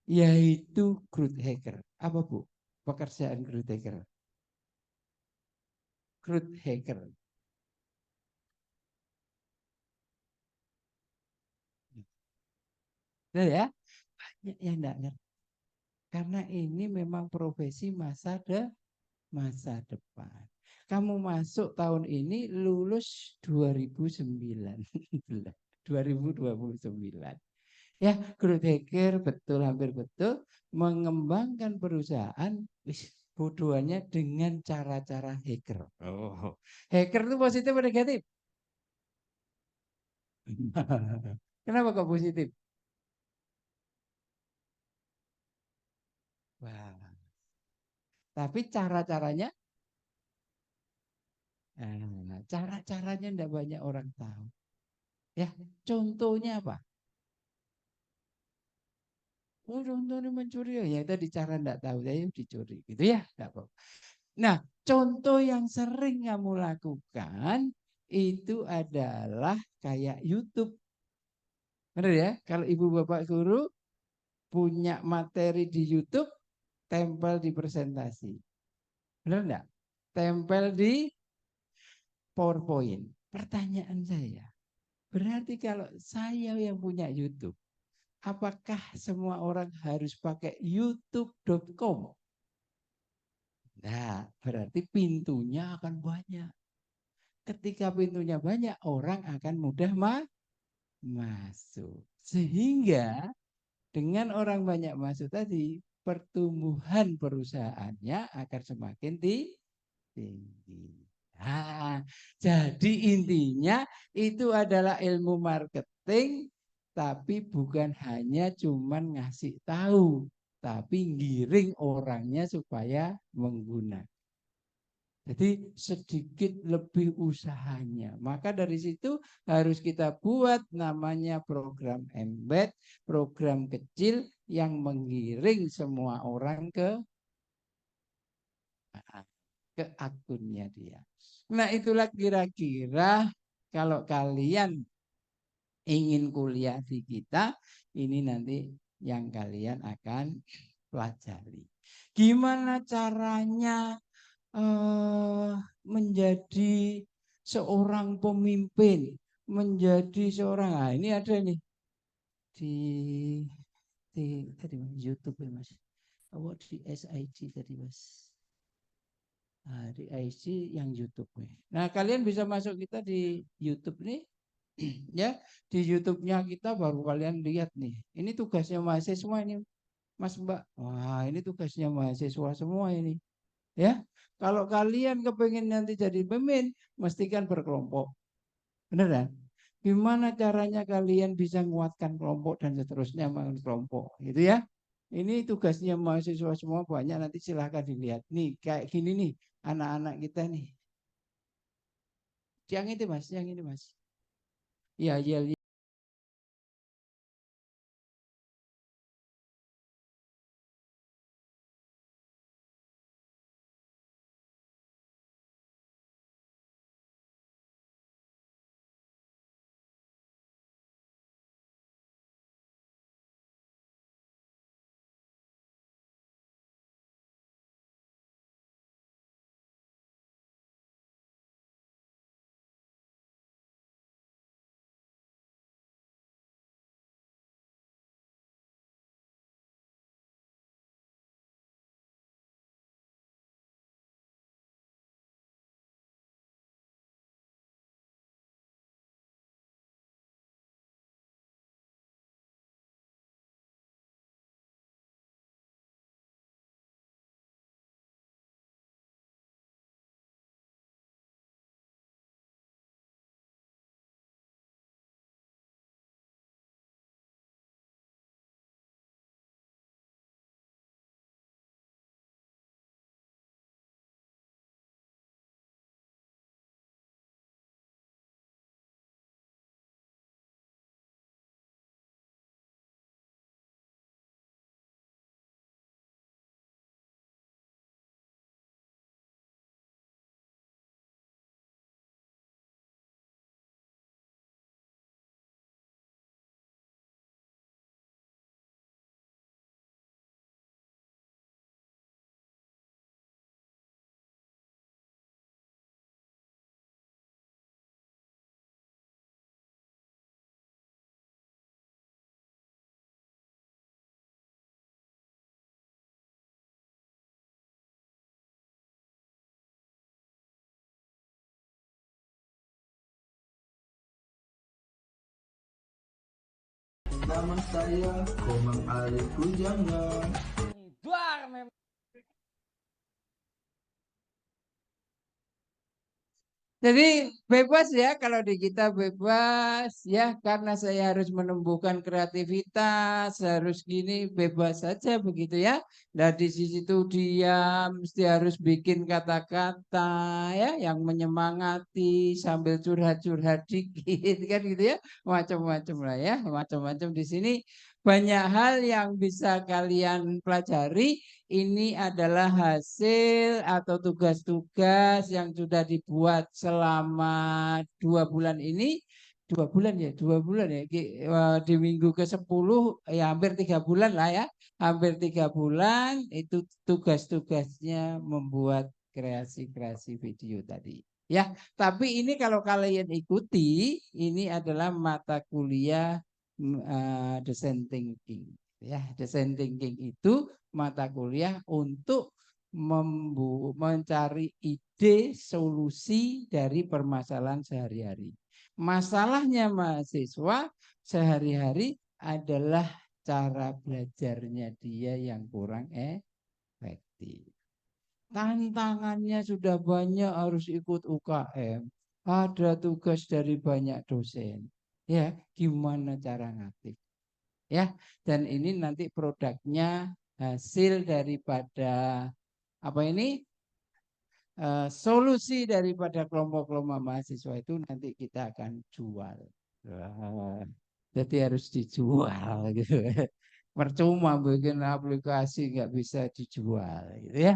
yaitu growth hacker. Apa Bu pekerjaan growth hacker? Growth hacker. Nah ya, banyak yang tidak ngerti. Karena ini memang profesi masa depan. Kamu masuk tahun ini, lulus 2009. 2029. Ya, growth hacker betul, hampir betul, mengembangkan perusahaan bodohannya dengan cara-cara hacker. Oh, hacker itu positif atau negatif? Kenapa kok positif? Wah, tapi cara-caranya, cara-caranya tidak banyak orang tahu. Ya, contohnya apa? Oh, contohnya mencuri ya tadi cara tidak tahu, saya dicuri, gitu ya, tidak apa. Nah, contoh yang sering kamu lakukan itu adalah kayak YouTube. Benar ya? Kalau ibu bapak guru punya materi di YouTube, tempel di presentasi. Benar enggak? Tempel di PowerPoint. Pertanyaan saya, berarti kalau saya yang punya YouTube, apakah semua orang harus pakai youtube.com? Nah, berarti pintunya akan banyak. Ketika pintunya banyak, orang akan mudah masuk. Sehingga dengan orang banyak masuk tadi, pertumbuhan perusahaannya akan semakin tinggi. Nah, jadi intinya itu adalah ilmu marketing, tapi bukan hanya cuman ngasih tahu, tapi giring orangnya supaya menggunakan. Jadi sedikit lebih usahanya. Maka dari situ harus kita buat namanya program embed, program kecil yang menggiring semua orang ke akunnya dia. Nah, itulah kira-kira kalau kalian ingin kuliah di kita, ini nanti yang kalian akan pelajari. Gimana caranya menjadi seorang pemimpin, menjadi seorang, ini ada nih di tadi Mas, YouTube ya Mas, di SIG tadi Mas, di SIG yang YouTube nih. Nah, kalian bisa masuk kita di YouTube nih ya, di YouTube-nya kita baru kalian lihat nih, ini tugasnya mahasiswa ini Mas Mbak, wah ini tugasnya mahasiswa semua ini ya. Kalau kalian kepengen nanti jadi pemimpin, mestikan berkelompok. Benar kan? Gimana caranya kalian bisa menguatkan kelompok dan seterusnya menguatkan kelompok, gitu ya? Ini tugasnya mahasiswa semua banyak, nanti silahkan dilihat. Nih kayak gini nih anak-anak kita nih. Yang itu Mas, yang ini Mas. Ya, ya, ya. Nama saya Komang Ali Kujanga. Jadi bebas ya, kalau di kita bebas ya, karena saya harus menumbuhkan kreativitas, harus gini, bebas saja begitu ya. Nah di situ diam, mesti harus bikin kata-kata ya yang menyemangati sambil curhat-curhat dikit kan gitu ya, macam-macam lah ya, macam-macam di sini. Banyak hal yang bisa kalian pelajari. Ini adalah hasil atau tugas-tugas yang sudah dibuat selama 2 bulan ini. 2 bulan ya, 2 bulan ya. Di minggu ke-10 ya hampir 3 bulan lah ya. Hampir 3 bulan itu tugas-tugasnya membuat kreasi-kreasi video tadi. Ya, tapi ini kalau kalian ikuti, ini adalah mata kuliah design thinking. Ya, design thinking itu mata kuliah untuk mencari ide solusi dari permasalahan sehari-hari. Masalahnya mahasiswa sehari-hari adalah cara belajarnya dia yang kurang efektif. Tantangannya sudah banyak, harus ikut UKM, ada tugas dari banyak dosen. Ya, gimana cara ngaktif? Ya, dan ini nanti produknya hasil daripada apa ini solusi daripada kelompok-kelompok mahasiswa itu nanti kita akan jual. Jadi harus dijual gitu. Percuma bikin aplikasi nggak bisa dijual gitu ya.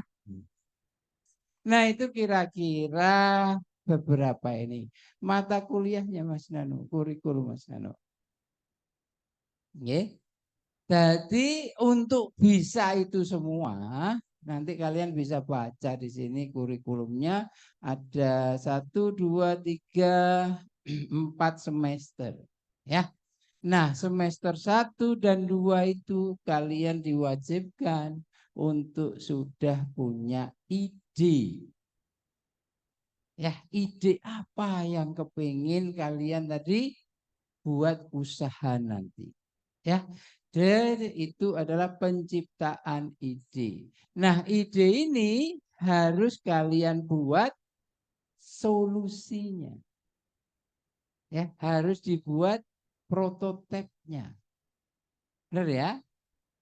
Nah itu kira-kira beberapa ini mata kuliahnya Mas Nano, kurikulum Mas Nano. Oke. Jadi untuk bisa itu semua, nanti kalian bisa baca di sini kurikulumnya ada 1, 2, 3, 4 semester. Ya. Nah semester 1 dan 2 itu kalian diwajibkan untuk sudah punya ide. Ya, ide apa yang kepingin kalian tadi buat usaha nanti. Ya, dan itu adalah penciptaan ide. Nah, ide ini harus kalian buat solusinya. Ya, harus dibuat prototipenya. Benar ya?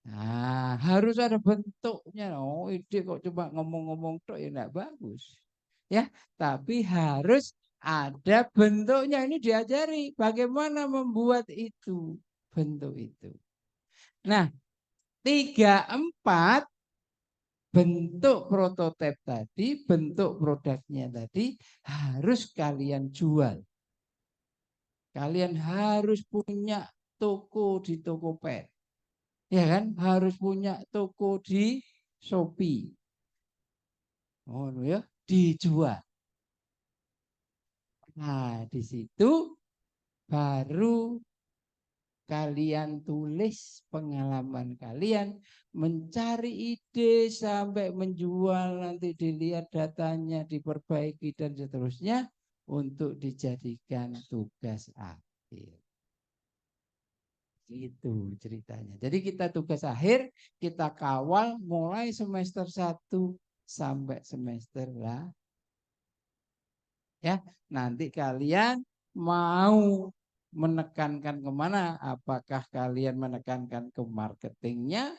Nah, harus ada bentuknya. Oh, ide kok cuma ngomong-ngomong tok ya enggak bagus. Ya, tapi harus ada bentuknya. Ini diajari bagaimana membuat itu, bentuk itu. Nah, 3, 4 bentuk prototipe tadi, bentuk produknya tadi harus kalian jual. Kalian harus punya toko di Tokopedia. Ya kan? Harus punya toko di Shopee. Oh ya, dijual. Nah, di situ baru kalian tulis pengalaman kalian mencari ide sampai menjual, nanti dilihat datanya, diperbaiki dan seterusnya untuk dijadikan tugas akhir. Itu ceritanya. Jadi kita tugas akhir kita kawal mulai semester 1 sampai semester lah. Ya, nanti kalian mau menekankan kemana? Apakah kalian menekankan ke marketingnya,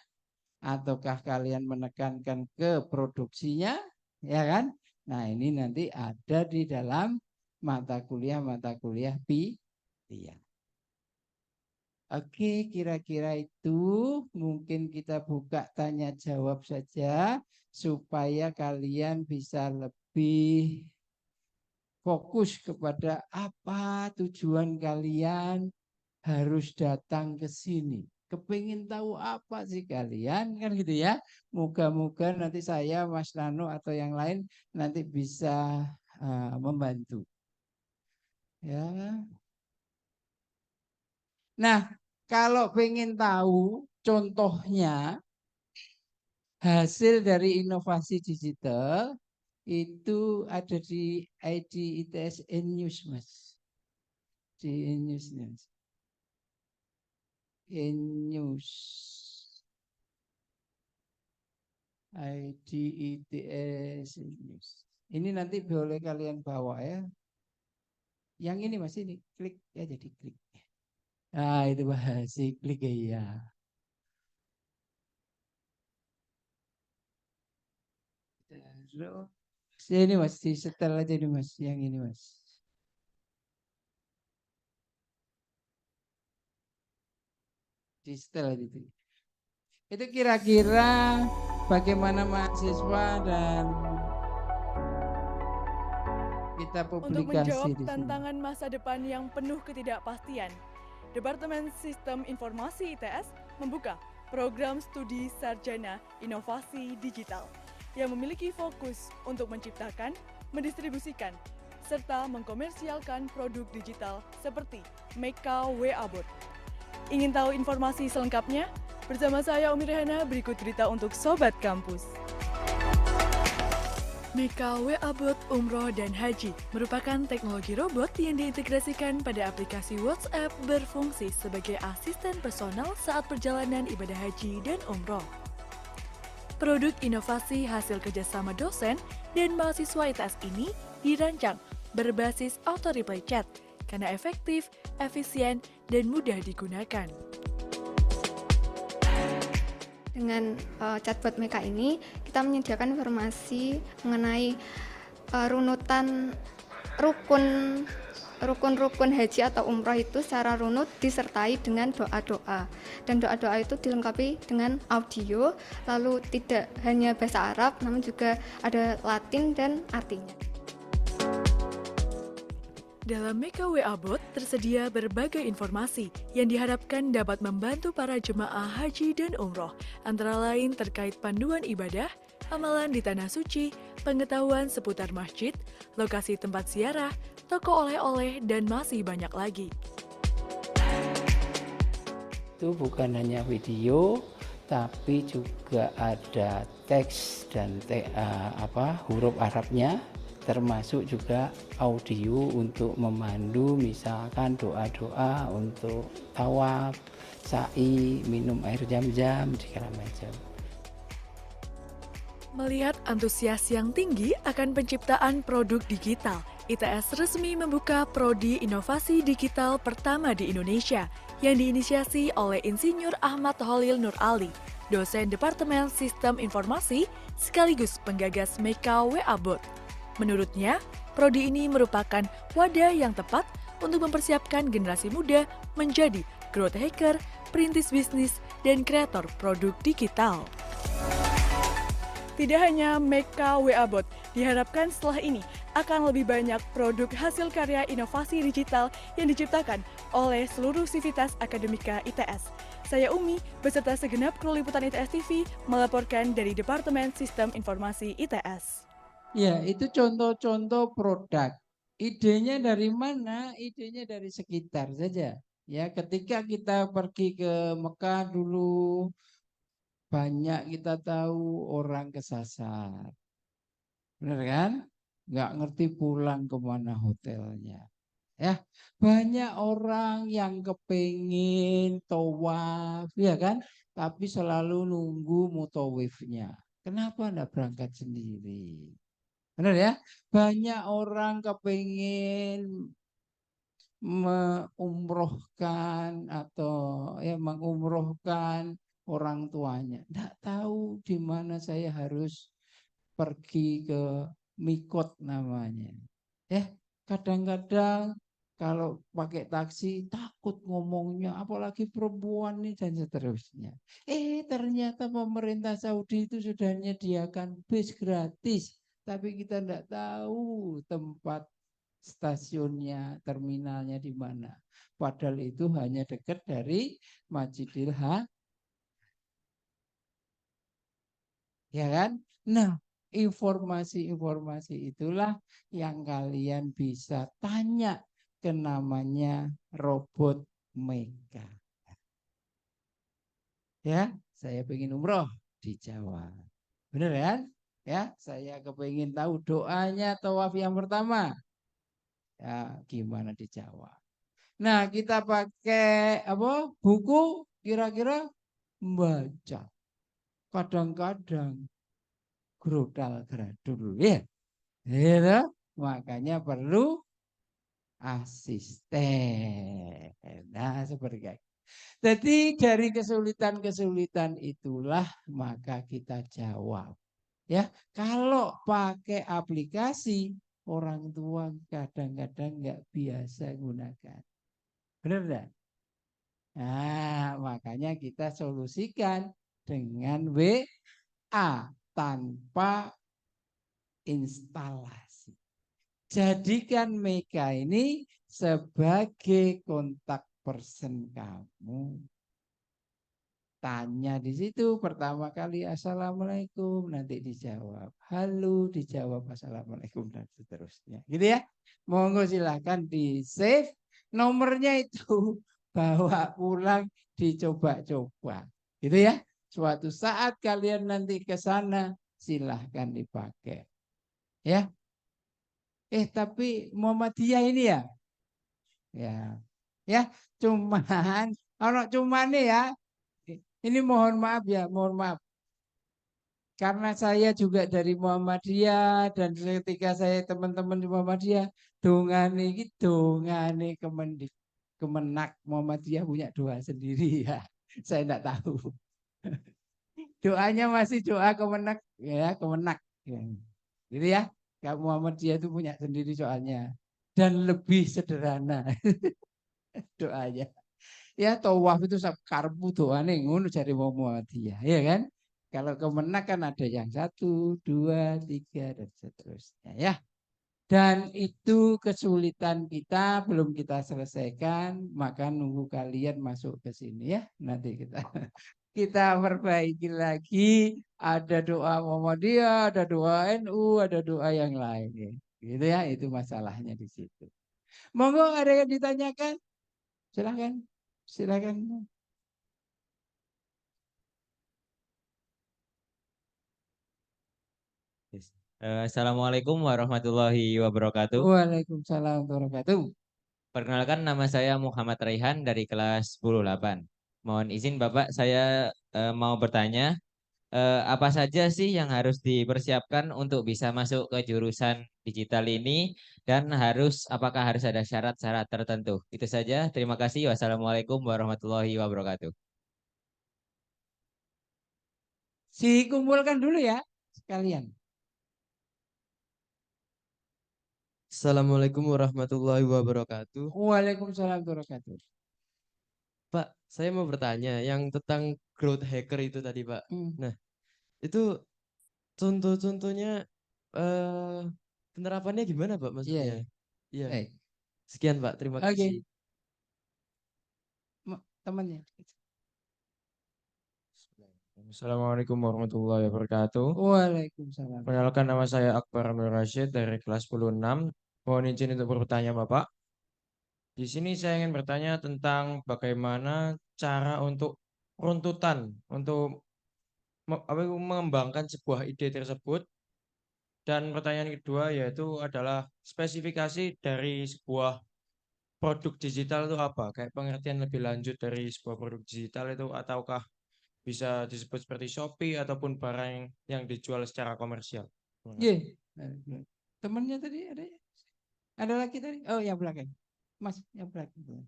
ataukah kalian menekankan ke produksinya, ya kan? Nah, ini nanti ada di dalam mata kuliah pilihan. Oke, kira-kira itu mungkin kita buka tanya jawab saja supaya kalian bisa lebih fokus kepada apa tujuan kalian harus datang ke sini. Kepingin tahu apa sih kalian, kan gitu ya. Moga-moga nanti saya, Mas Nano atau yang lain nanti bisa membantu. Ya. Nah, kalau pengen tahu contohnya hasil dari inovasi digital itu ada di ID ITS News, Mas. Di News. News. ID ITS News. Ini nanti boleh kalian bawa ya. Yang ini Mas, ini klik ya, jadi klik. Nah, itu bahasa klik ya. Ini Mas, di setel aja nih Mas, yang ini Mas. Di setel aja itu. Itu kira-kira bagaimana mahasiswa dan kita publikasi. Untuk menjawab tantangan masa depan yang penuh ketidakpastian, Departemen Sistem Informasi ITS membuka program studi sarjana inovasi digital yang memiliki fokus untuk menciptakan, mendistribusikan, serta mengkomersialkan produk digital seperti Meka WA-Bot. Ingin tahu informasi selengkapnya? Bersama saya Umi Rehana, berikut berita untuk Sobat Kampus. Meka WA-Bot Umroh dan Haji merupakan teknologi robot yang diintegrasikan pada aplikasi WhatsApp berfungsi sebagai asisten personal saat perjalanan ibadah haji dan umroh. Produk inovasi hasil kerjasama dosen dan mahasiswa ITS ini dirancang berbasis auto-reply chat karena efektif, efisien, dan mudah digunakan. Dengan chatbot Meka ini, kita menyediakan informasi mengenai runutan rukun haji atau umroh itu secara runut disertai dengan doa-doa. Dan doa-doa itu dilengkapi dengan audio, lalu tidak hanya bahasa Arab, namun juga ada Latin dan artinya. Dalam Meka WA-Bot tersedia berbagai informasi yang diharapkan dapat membantu para jemaah haji dan umroh, antara lain terkait panduan ibadah, amalan di tanah suci, pengetahuan seputar masjid, lokasi tempat ziarah, toko oleh-oleh, dan masih banyak lagi. Itu bukan hanya video, tapi juga ada teks dan huruf Arabnya, termasuk juga audio untuk memandu misalkan doa-doa untuk tawaf, sa'i, minum air zam-zam, segala macam. Melihat antusias yang tinggi akan penciptaan produk digital, ITS resmi membuka Prodi Inovasi Digital pertama di Indonesia yang diinisiasi oleh Insinyur Ahmad Holil Nur Ali dosen Departemen Sistem Informasi sekaligus penggagas Meka WA Bot. Menurutnya, prodi ini merupakan wadah yang tepat untuk mempersiapkan generasi muda menjadi growth hacker, perintis bisnis, dan kreator produk digital. Tidak hanya Meka WA Bot, diharapkan setelah ini akan lebih banyak produk hasil karya inovasi digital yang diciptakan oleh seluruh sivitas akademika ITS. Saya Umi, beserta segenap kru liputan ITS TV, melaporkan dari Departemen Sistem Informasi ITS. Ya, itu contoh-contoh produk. Idenya dari mana? Idenya dari sekitar saja. Ya, ketika kita pergi ke Mekah dulu, banyak kita tahu orang kesasar. Benar kan? Nggak ngerti pulang kemana hotelnya. Ya, banyak orang yang kepingin tawaf, ya kan? Tapi selalu nunggu mutawifnya. Kenapa enggak berangkat sendiri? Benar ya? Banyak orang kepingin mengumrohkan atau ya mengumrohkan orang tuanya. Tidak tahu di mana saya harus pergi ke mikot namanya. Ya, kadang-kadang kalau pakai taksi takut ngomongnya, apalagi perempuan nih dan seterusnya. Ternyata pemerintah Saudi itu sudah menyediakan bis gratis, tapi kita tidak tahu tempat stasiunnya, terminalnya di mana. Padahal itu hanya dekat dari Masjidil Haram. Ya kan? Nah, informasi-informasi itulah yang kalian bisa tanya ke namanya robot Meka. Ya, saya pengen umroh dijawab. Benar kan? Ya, saya kepingin tahu doanya tawaf yang pertama. Ya, gimana dijawab? Nah, kita pakai apa? Buku kira-kira membaca. Kadang-kadang grudal gradul ya. Gitu. Makanya perlu asisten. Nah, seperti itu. Jadi dari kesulitan-kesulitan itulah maka kita jawab. Ya, kalau pakai aplikasi orang tua kadang-kadang nggak biasa gunakan. Benar enggak? Nah, makanya kita solusikan dengan WA tanpa instalasi. Jadikan Meka ini sebagai kontak person kamu. Tanya di situ pertama kali assalamualaikum, nanti dijawab halo, dijawab assalamualaikum dan seterusnya. Gitu ya. Monggo silahkan di save nomornya itu, bawa pulang dicoba-coba. Gitu ya. Suatu saat kalian nanti ke sana silahkan dipakai. Ya. Tapi Muhammadiyah ini ya. Ya. Ya, cuman nih ya. Ini mohon maaf ya, mohon maaf. Karena saya juga dari Muhammadiyah dan ketika saya teman-teman di Muhammadiyah, dongane Kemenak Muhammadiyah punya doa sendiri ya. Saya tidak tahu. Doanya masih doa Kemenak ya, Kemenak. Ya. Gitu ya. Kalau Muhammadiyah itu punya sendiri soalnya dan lebih sederhana doanya. Ya tawaf itu karbu doane ngono cari Muhammadiyah, ya kan? Kalau Kemenak kan ada yang 1, 2, 3 dan seterusnya ya. Dan itu kesulitan kita belum kita selesaikan, maka nunggu kalian masuk ke sini ya. Nanti kita perbaiki lagi. Ada doa Muhammadiyah, ada doa NU, ada doa yang lain ya. Gitu ya, itu masalahnya di situ. Monggo ada yang ditanyakan? Silakan. Silakan. Assalamualaikum warahmatullahi wabarakatuh. Waalaikumsalam warahmatullahi wabarakatuh. Perkenalkan, nama saya Muhammad Raihan dari kelas 10-8. Mohon izin Bapak, saya mau bertanya, apa saja sih yang harus dipersiapkan untuk bisa masuk ke jurusan digital ini dan apakah harus ada syarat-syarat tertentu? Itu saja. Terima kasih. Wassalamualaikum warahmatullahi wabarakatuh. Dikumpulkan dulu ya sekalian. Assalamualaikum warahmatullahi wabarakatuh. Waalaikumsalam warahmatullahi wabarakatuh. Pak, saya mau bertanya yang tentang growth hacker itu tadi, Pak. Nah, itu contoh-contohnya penerapannya gimana, Pak, maksudnya? Iya. Baik. Sekian, Pak. Terima kasih. Temannya. Assalamualaikum warahmatullahi wabarakatuh. Waalaikumsalam. Perkenalkan, nama saya Akbar Amir Rashid dari kelas 10-6. Mohon izin untuk bertanya, Bapak. Di sini saya ingin bertanya tentang bagaimana cara untuk runtutan untuk mengembangkan sebuah ide tersebut. Dan pertanyaan kedua yaitu adalah spesifikasi dari sebuah produk digital itu apa? Kayak pengertian lebih lanjut dari sebuah produk digital itu, ataukah bisa disebut seperti Shopee ataupun barang yang dijual secara komersial. Iya. Temannya tadi ada ya? Ada lagi tadi? Oh, yang belakang. Mas, yang belakang.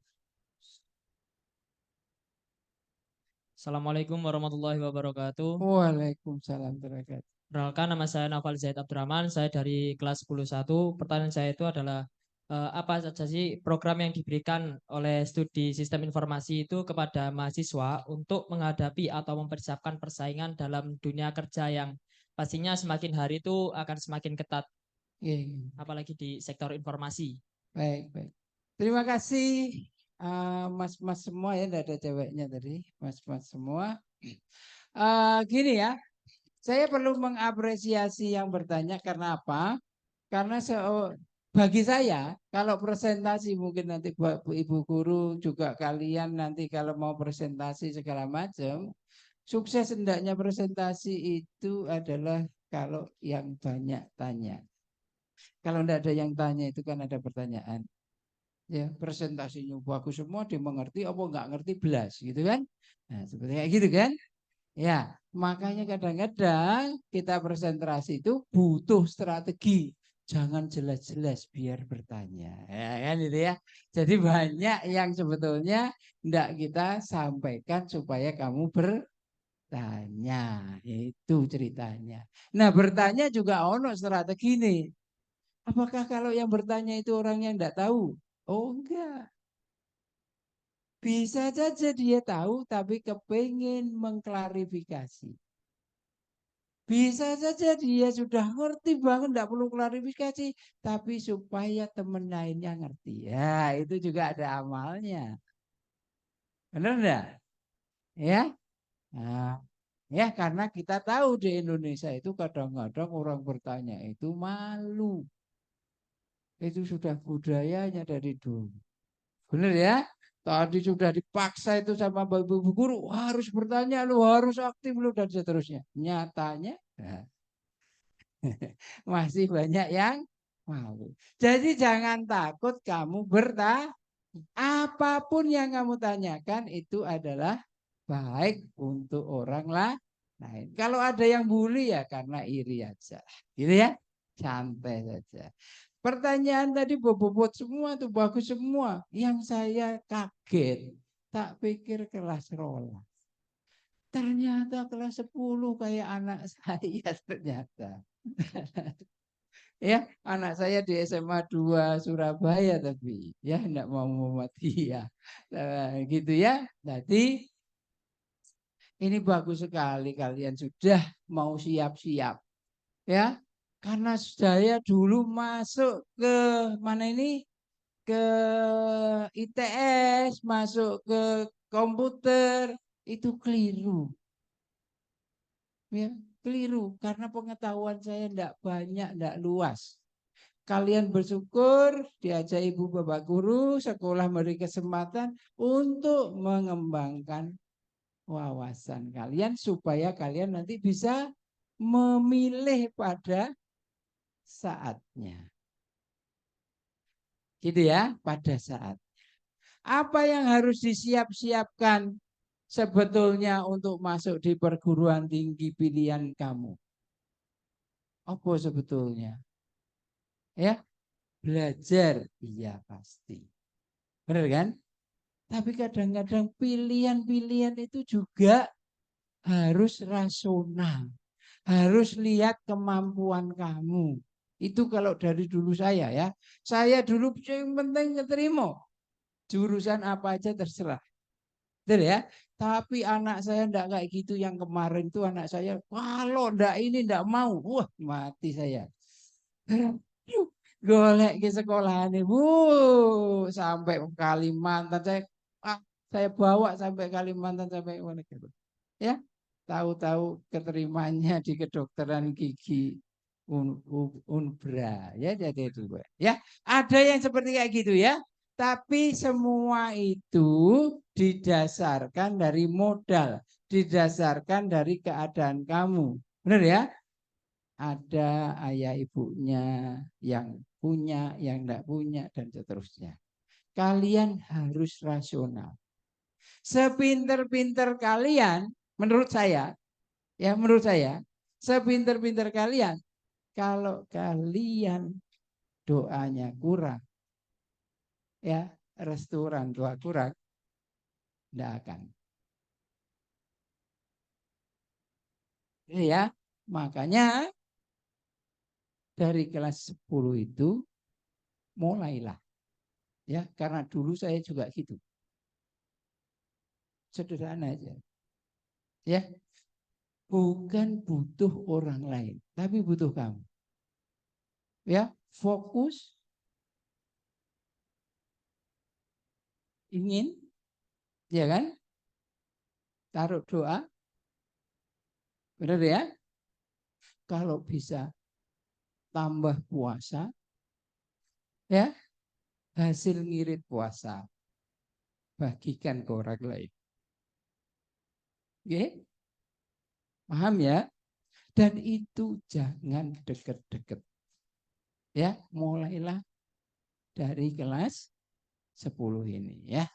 Assalamualaikum warahmatullahi wabarakatuh. Waalaikumsalam warahmatullahi wabarakatuh. Perkenalkan, nama saya Naufal Zaid Abdurrahman. Saya dari kelas 10-1. Pertanyaan saya itu adalah apa saja sih program yang diberikan oleh studi sistem informasi itu kepada mahasiswa untuk menghadapi atau mempersiapkan persaingan dalam dunia kerja yang pastinya semakin hari itu akan semakin ketat. Apalagi di sektor informasi. Baik, baik. Terima kasih mas-mas semua ya, tidak ada ceweknya tadi, mas-mas semua. Gini ya, saya perlu mengapresiasi yang bertanya karena apa? Karena bagi saya kalau presentasi mungkin nanti buat ibu guru juga kalian nanti kalau mau presentasi segala macam, sukses hendaknya presentasi itu adalah kalau yang banyak tanya. Kalau tidak ada yang tanya itu kan ada pertanyaan. Ya, presentasinya bagus semua, dia mengerti apa nggak ngerti belas gitu kan. Nah, seperti kayak gitu kan. Ya, makanya kadang-kadang kita presentasi itu butuh strategi. Jangan jelas-jelas biar bertanya. Ya kan itu ya. Jadi banyak yang sebetulnya tidak kita sampaikan supaya kamu bertanya. Itu ceritanya. Nah, bertanya juga ono strategi nih. Apakah kalau yang bertanya itu orang yang tidak tahu? Oh enggak. Bisa saja dia tahu tapi kepengen mengklarifikasi. Bisa saja dia sudah ngerti banget, tidak perlu klarifikasi, tapi supaya teman lainnya ngerti. Ya, itu juga ada amalnya. Benar enggak? Ya. Nah, ya karena kita tahu di Indonesia itu kadang-kadang orang bertanya itu malu. Itu sudah budayanya dari dulu. Benar ya? Tadi sudah dipaksa itu sama ibu guru, harus bertanya, lu harus aktif lu dan seterusnya. Nyatanya masih banyak yang malu. Jadi jangan takut kamu bertanya. Apapun yang kamu tanyakan itu adalah baik untuk orang lain. Kalau ada yang bully ya karena iri aja. Gitu ya. Santai saja. Pertanyaan tadi bobot semua tuh bagus semua. Yang saya kaget, tak pikir kelas rola. Ternyata kelas 10 kayak anak saya ternyata. Ya, anak saya di SMA 2 Surabaya tapi ya enggak mau Muhammadiyah. Nah, gitu ya. Jadi ini bagus sekali kalian sudah mau siap-siap. Ya. Karena saya dulu masuk ke mana ini? Ke ITS, masuk ke komputer, itu keliru. Ya, keliru karena pengetahuan saya tidak banyak, tidak luas. Kalian bersyukur diajak ibu bapak guru, sekolah memberi kesempatan untuk mengembangkan wawasan kalian supaya kalian nanti bisa memilih pada saatnya. Gitu ya, pada saatnya. Apa yang harus disiap-siapkan sebetulnya untuk masuk di perguruan tinggi pilihan kamu? Apa sebetulnya? Ya, belajar. Iya pasti. Benar kan? Tapi kadang-kadang pilihan-pilihan itu juga harus rasional, harus lihat kemampuan kamu. Itu kalau dari dulu saya ya. Saya dulu yang penting keterima. Jurusan apa aja terserah. Betul ya? Tapi anak saya enggak kayak gitu. Yang kemarin itu anak saya, kalau enggak ini enggak mau. Wah, mati saya. Golek ke sekolahan ibu sampai Kalimantan saya bawa sampai Kalimantan sampai mana gitu. Ya, tahu-tahu keterimanya di kedokteran gigi Unbra ya jadi itu ya ada yang seperti kayak gitu ya. Tapi semua itu didasarkan dari modal, didasarkan dari keadaan kamu. Benar ya? Ada ayah ibunya yang punya, yang enggak punya, dan seterusnya. Kalian harus rasional. Sepinter-pinter kalian, menurut saya, ya menurut saya, sepinter-pinter kalian, kalau kalian doanya kurang, ya restoran doa kurang, enggak akan. Ya, makanya dari kelas 10 itu mulailah. Ya, karena dulu saya juga gitu. Sederhana aja. Ya. Bukan butuh orang lain, tapi butuh kamu. Ya, fokus ingin ya kan? Taruh doa. Benar ya? Kalau bisa tambah puasa ya, hasil ngirit puasa bagikan ke orang lain. Oke? Paham ya? Dan itu jangan deket-deket. Ya, mulailah dari kelas 10 ini ya.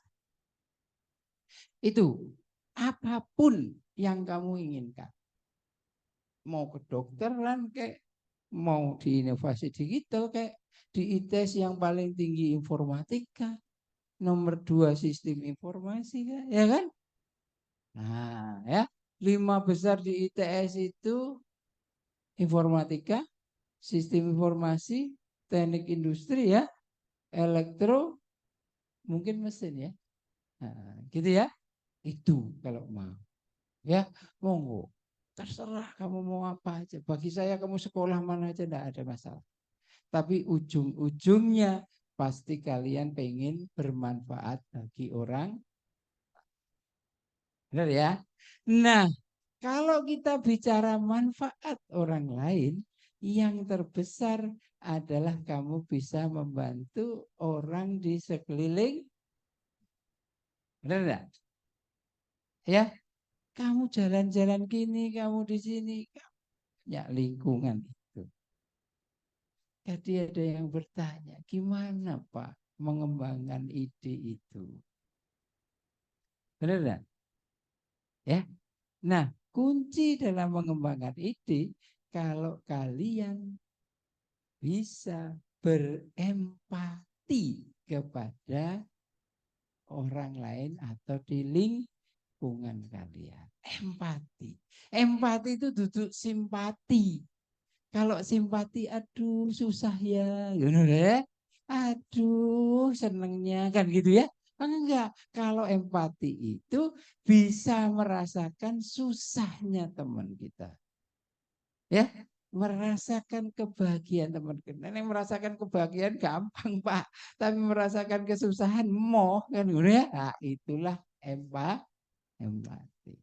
Itu apapun yang kamu inginkan. Mau kedokteran kayak mau di inovasi digital kayak di ITS yang paling tinggi informatika, nomor 2 sistem informasi ya kan? Nah, ya, 5 besar di ITS itu informatika, sistem informasi, teknik industri ya, elektro, mungkin mesin ya. Nah, gitu ya. Itu kalau mau. Ya, monggo. Terserah kamu mau apa aja. Bagi saya kamu sekolah mana aja enggak ada masalah. Tapi ujung-ujungnya pasti kalian pengen bermanfaat bagi orang. Benar ya? Nah, kalau kita bicara manfaat orang lain, yang terbesar adalah kamu bisa membantu orang di sekeliling. Benar enggak? Ya, kamu jalan-jalan gini, kamu di sini, ya lingkungan itu. Jadi ada yang bertanya, gimana Pak mengembangkan ide itu? Benar enggak? Ya. Nah, kunci dalam mengembangkan ide kalau kalian bisa berempati kepada orang lain atau di lingkungan kalian. Empati. Empati itu duduk simpati. Kalau simpati, aduh susah ya, aduh senengnya kan gitu ya. Enggak, kalau empati itu bisa merasakan susahnya teman kita. Ya, merasakan kebahagiaan teman kita. Yang merasakan kebahagiaan gampang Pak, tapi merasakan kesusahan kan gitu ya. Nah, itulah empati.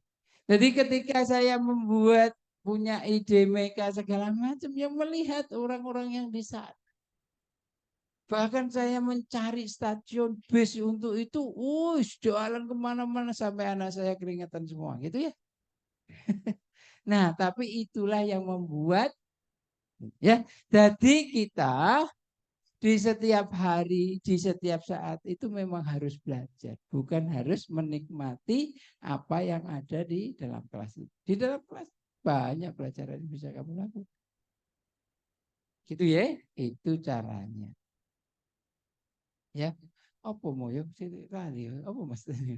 Jadi ketika saya membuat punya ide mereka segala macam yang melihat orang-orang yang di sana. Bahkan saya mencari stasiun bis untuk itu, jualan kemana-mana sampai anak saya keringetan semua, gitu ya. Nah, tapi itulah yang membuat, ya. Jadi kita di setiap hari, di setiap saat itu memang harus belajar, bukan harus menikmati apa yang ada di dalam kelas. Di dalam kelas banyak pelajaran yang bisa kamu lakukan. Gitu ya, itu caranya. Ya, apa mau yuk radio, apa mas tadi?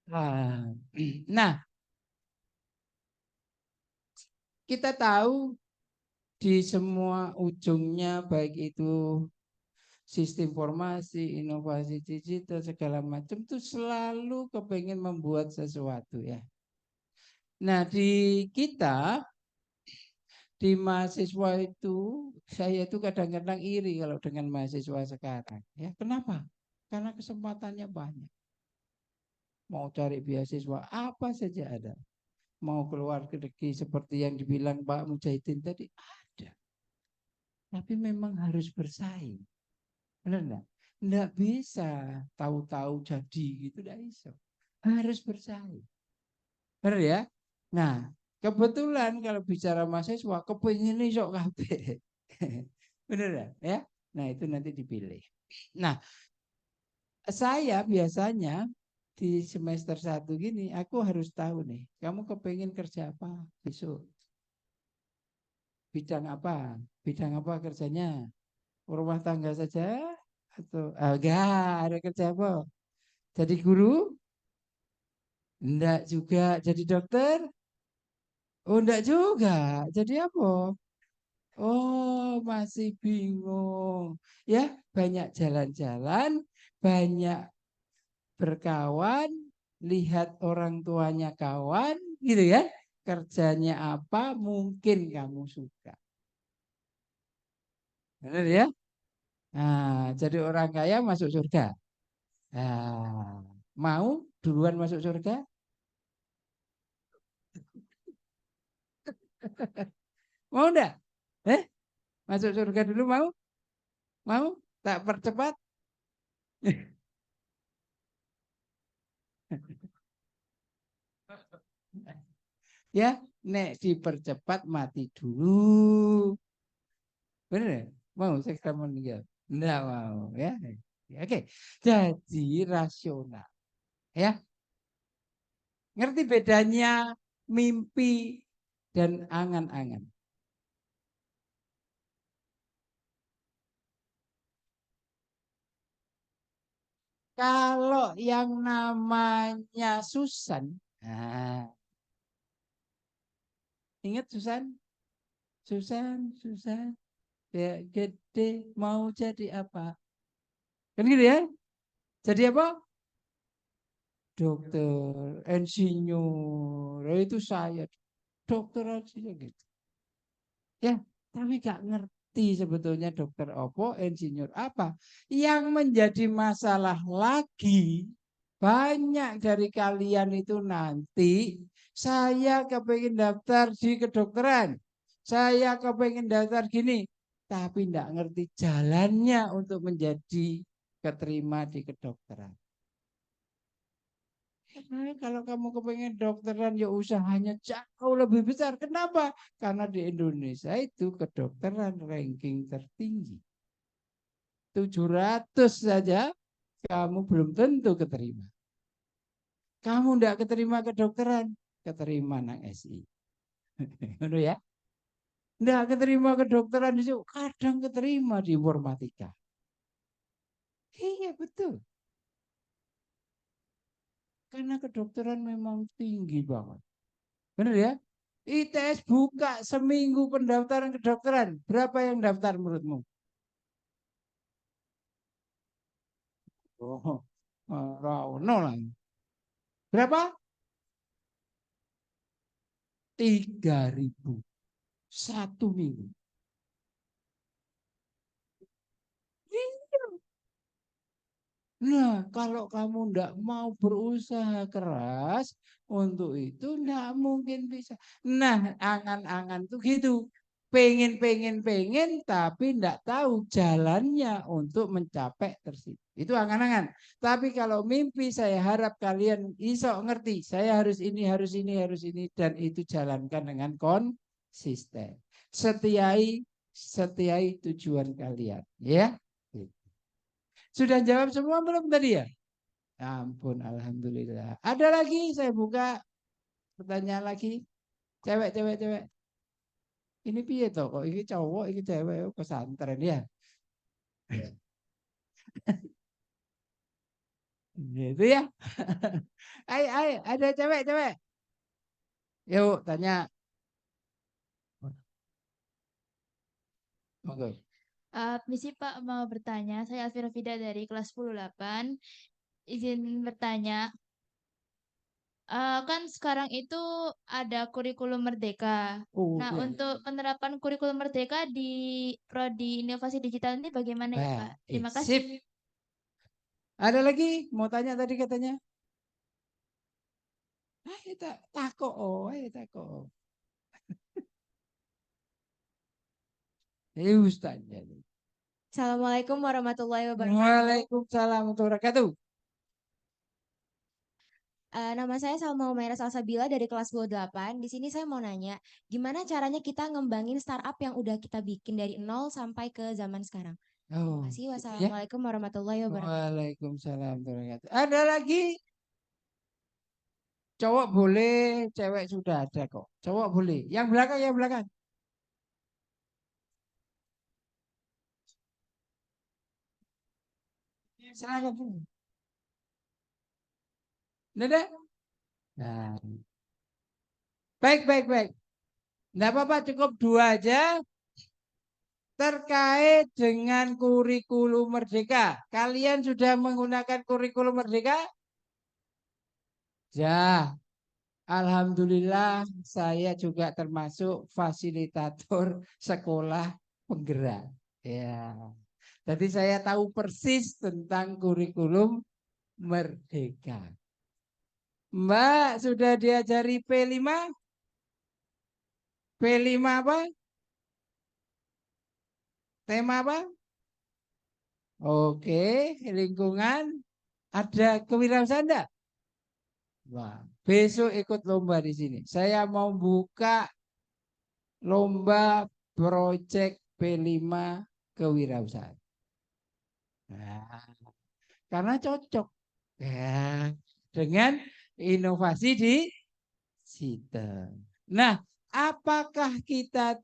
Nah, kita tahu di semua ujungnya baik itu sistem informasi, inovasi digital segala macam itu selalu kepengen membuat sesuatu ya. Nah, di kita di mahasiswa itu saya itu kadang-kadang iri kalau dengan mahasiswa sekarang. Ya, kenapa? Karena kesempatannya banyak. Mau cari beasiswa apa saja ada. Mau keluar ke negeri seperti yang dibilang Pak Mujahidin tadi ada. Tapi memang harus bersaing. Benar enggak? Enggak bisa tahu-tahu jadi gitu, enggak bisa. Harus bersaing. Benar ya? Nah, kebetulan kalau bicara mahasiswa kepingin sok kabeh. Benar ya? Nah, itu nanti dipilih. Nah, saya biasanya di semester 1 gini, aku harus tahu nih, kamu kepengen kerja apa besok? Bidang apa? Bidang apa kerjanya? Rumah tangga saja? Atau enggak, ada kerja apa? Jadi guru? Enggak juga. Jadi dokter? Oh, enggak juga. Jadi apa? Oh, masih bingung. Ya, banyak jalan-jalan, banyak berkawan, lihat orang tuanya kawan, gitu ya. Kerjanya apa mungkin kamu suka. Benar ya? Nah, jadi orang kaya masuk surga. Nah, mau duluan masuk surga? Mau enggak? Masuk surga dulu mau? Mau? Tak percepat? Ya, nek dipercepat mati dulu. Bener ya? Mau segera meninggal? Enggak mau ya. Oke. Jadi rasional. Ya. Ngerti bedanya mimpi dan angan-angan? Kalau yang namanya Susan, nah, ingat Susan? Susan, ya gede mau jadi apa? Kan gitu ya? Jadi apa? Dokter, insinyur, itu saya dokter aja gitu. Ya, tapi gak ngerti sebetulnya dokter apa, insinyur apa. Yang menjadi masalah lagi, banyak dari kalian itu nanti, saya kepengen daftar di kedokteran, saya kepengen daftar gini, tapi tidak ngerti jalannya untuk menjadi keterima di kedokteran. Kalau kamu kepengen dokteran ya usahanya jauh lebih besar. Kenapa? Karena di Indonesia itu kedokteran ranking tertinggi. 700 saja kamu belum tentu keterima. Kamu tidak keterima kedokteran, keterima nang SI. Benar ya? Tidak keterima kedokteran itu kadang keterima di informatika. Iya betul. Karena kedokteran memang tinggi banget. Benar ya? ITS buka seminggu pendaftaran kedokteran. Berapa yang daftar menurutmu? Oh, Rauno lah. Berapa? 3.000 satu minggu. Nah, kalau kamu tidak mau berusaha keras untuk itu, tidak mungkin bisa. Nah, angan-angan tuh gitu. Pengen, tapi tidak tahu jalannya untuk mencapai tersebut. Itu angan-angan. Tapi kalau mimpi, saya harap kalian iso ngerti. Saya harus ini, harus ini, harus ini. Dan itu jalankan dengan konsisten. Setiai tujuan kalian. Ya. Sudah jawab semua belum tadi ya? Ya ampun, alhamdulillah. Ada lagi, saya buka pertanyaan lagi. Cewek. Ini piye toh kok ini cowok, ini cewek pesantren ya? Gitu ya. Ayo, ada cewek. Yuk, tanya. Monggo. Misi Pak mau bertanya, saya Alvira Fida dari kelas 10-8. Izin bertanya, kan sekarang itu ada kurikulum merdeka. Nah, Iya. untuk penerapan kurikulum merdeka di Prodi Inovasi Digital ini bagaimana ya Pak? Terima Sip. kasih. Ada lagi mau tanya tadi katanya? Ayo takut, ayo takut. Ustaz. Assalamualaikum warahmatullahi wabarakatuh. Waalaikumsalam warahmatullahi wabarakatuh. Nama saya Salma Umaira Salsabila dari kelas 28. Di sini saya mau nanya, gimana caranya kita ngembangin startup yang udah kita bikin dari nol sampai ke zaman sekarang? Terima kasih. Wassalamualaikum warahmatullahi wabarakatuh. Waalaikumsalam warahmatullahi wabarakatuh. Ada lagi? Cowok boleh, cewek sudah ada kok. Cowok boleh. Yang belakang. Silakan. Nada? Nah. Baik. Nggak apa-apa, cukup 2 aja. Terkait dengan kurikulum merdeka. Kalian sudah menggunakan kurikulum merdeka? Ya. Alhamdulillah saya juga termasuk fasilitator sekolah penggerak. Ya. Jadi saya tahu persis tentang kurikulum merdeka. Mbak sudah diajari P5? P5 apa? Tema apa? Oke, lingkungan. Ada kewirausahaan enggak? Wah, besok ikut lomba di sini. Saya mau buka lomba proyek P5 kewirausahaan. Nah, karena cocok ya, dengan inovasi di sistem. Nah, apakah kita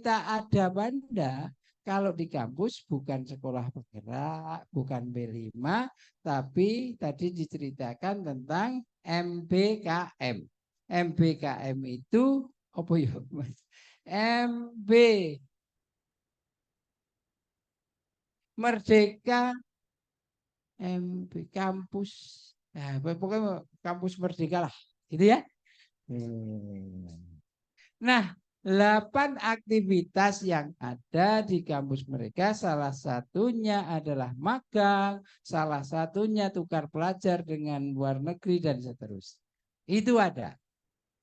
ada banda kalau di kampus bukan sekolah penggerak, bukan B5, tapi tadi diceritakan tentang MBKM. MBKM itu apa ya, Mas? MB Merdeka, MB kampus. Nah, pokoknya kampus merdeka lah, gitu ya. Nah, 8 aktivitas yang ada di kampus mereka, salah satunya adalah magang, salah satunya tukar pelajar dengan luar negeri dan seterusnya. Itu ada.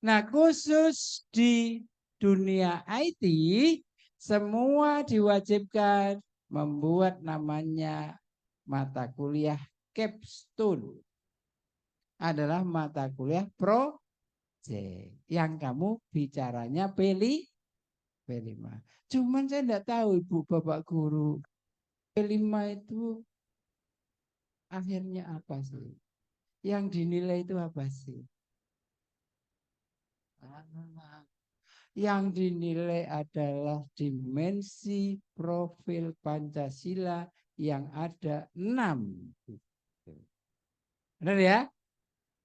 Nah, khusus di dunia IT, semua diwajibkan membuat namanya mata kuliah capstone. Adalah mata kuliah yang kamu bicaranya P5. Cuman saya tidak tahu Ibu Bapak Guru, P5 itu akhirnya apa sih? Yang dinilai itu apa sih? Yang dinilai adalah dimensi profil Pancasila yang ada 6. Benar ya?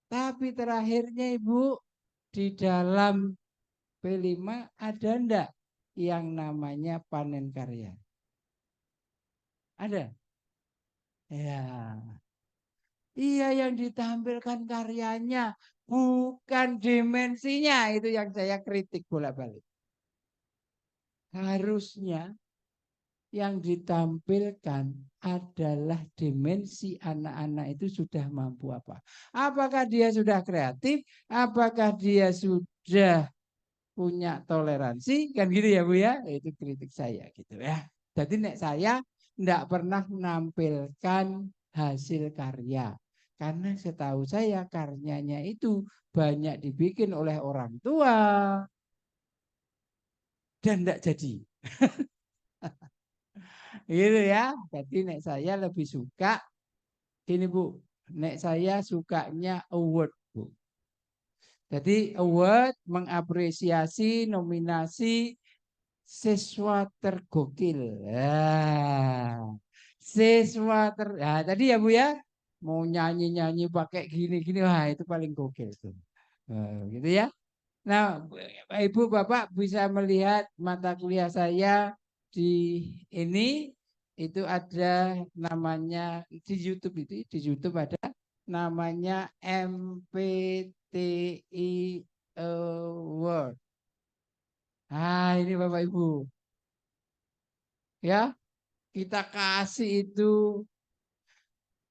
Tapi terakhirnya Ibu, di dalam P5 ada enggak yang namanya panen karya? Ada? Ya. Iya, yang ditampilkan karyanya, bukan dimensinya. Itu yang saya kritik bolak-balik. Harusnya yang ditampilkan adalah dimensi anak-anak itu sudah mampu apa. Apakah dia sudah kreatif? Apakah dia sudah punya toleransi? Kan gitu ya Bu ya. Itu kritik saya gitu ya. Jadi saya tidak pernah menampilkan hasil karya. Karena setahu saya karyanya itu banyak dibikin oleh orang tua dan tidak jadi. Gitu ya. Jadi saya lebih suka ini Bu. Saya sukanya award Bu. Jadi award mengapresiasi nominasi siswa tergokil. Siswa tadi ya Bu ya. mau nyanyi-nyanyi pakai gini-gini, wah itu paling gokil tuh. Gitu ya. Nah, Ibu Bapak bisa melihat mata kuliah saya di ini itu ada namanya di YouTube di YouTube ada namanya MPTI Award. Nah, ini Bapak Ibu. Ya, kita kasih itu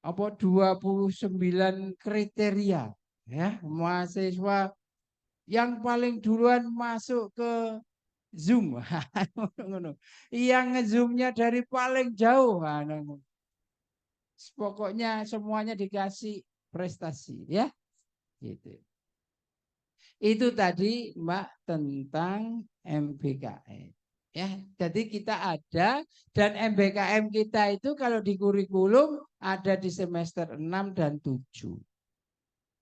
apa 29 kriteria ya, mahasiswa yang paling duluan masuk ke Zoom. Yang nge-zoomnya dari paling jauh. Pokoknya semuanya dikasih prestasi ya. Gitu. Itu tadi Mbak tentang MBKM. Ya, jadi kita ada dan MBKM kita itu kalau di kurikulum ada di semester 6 dan 7.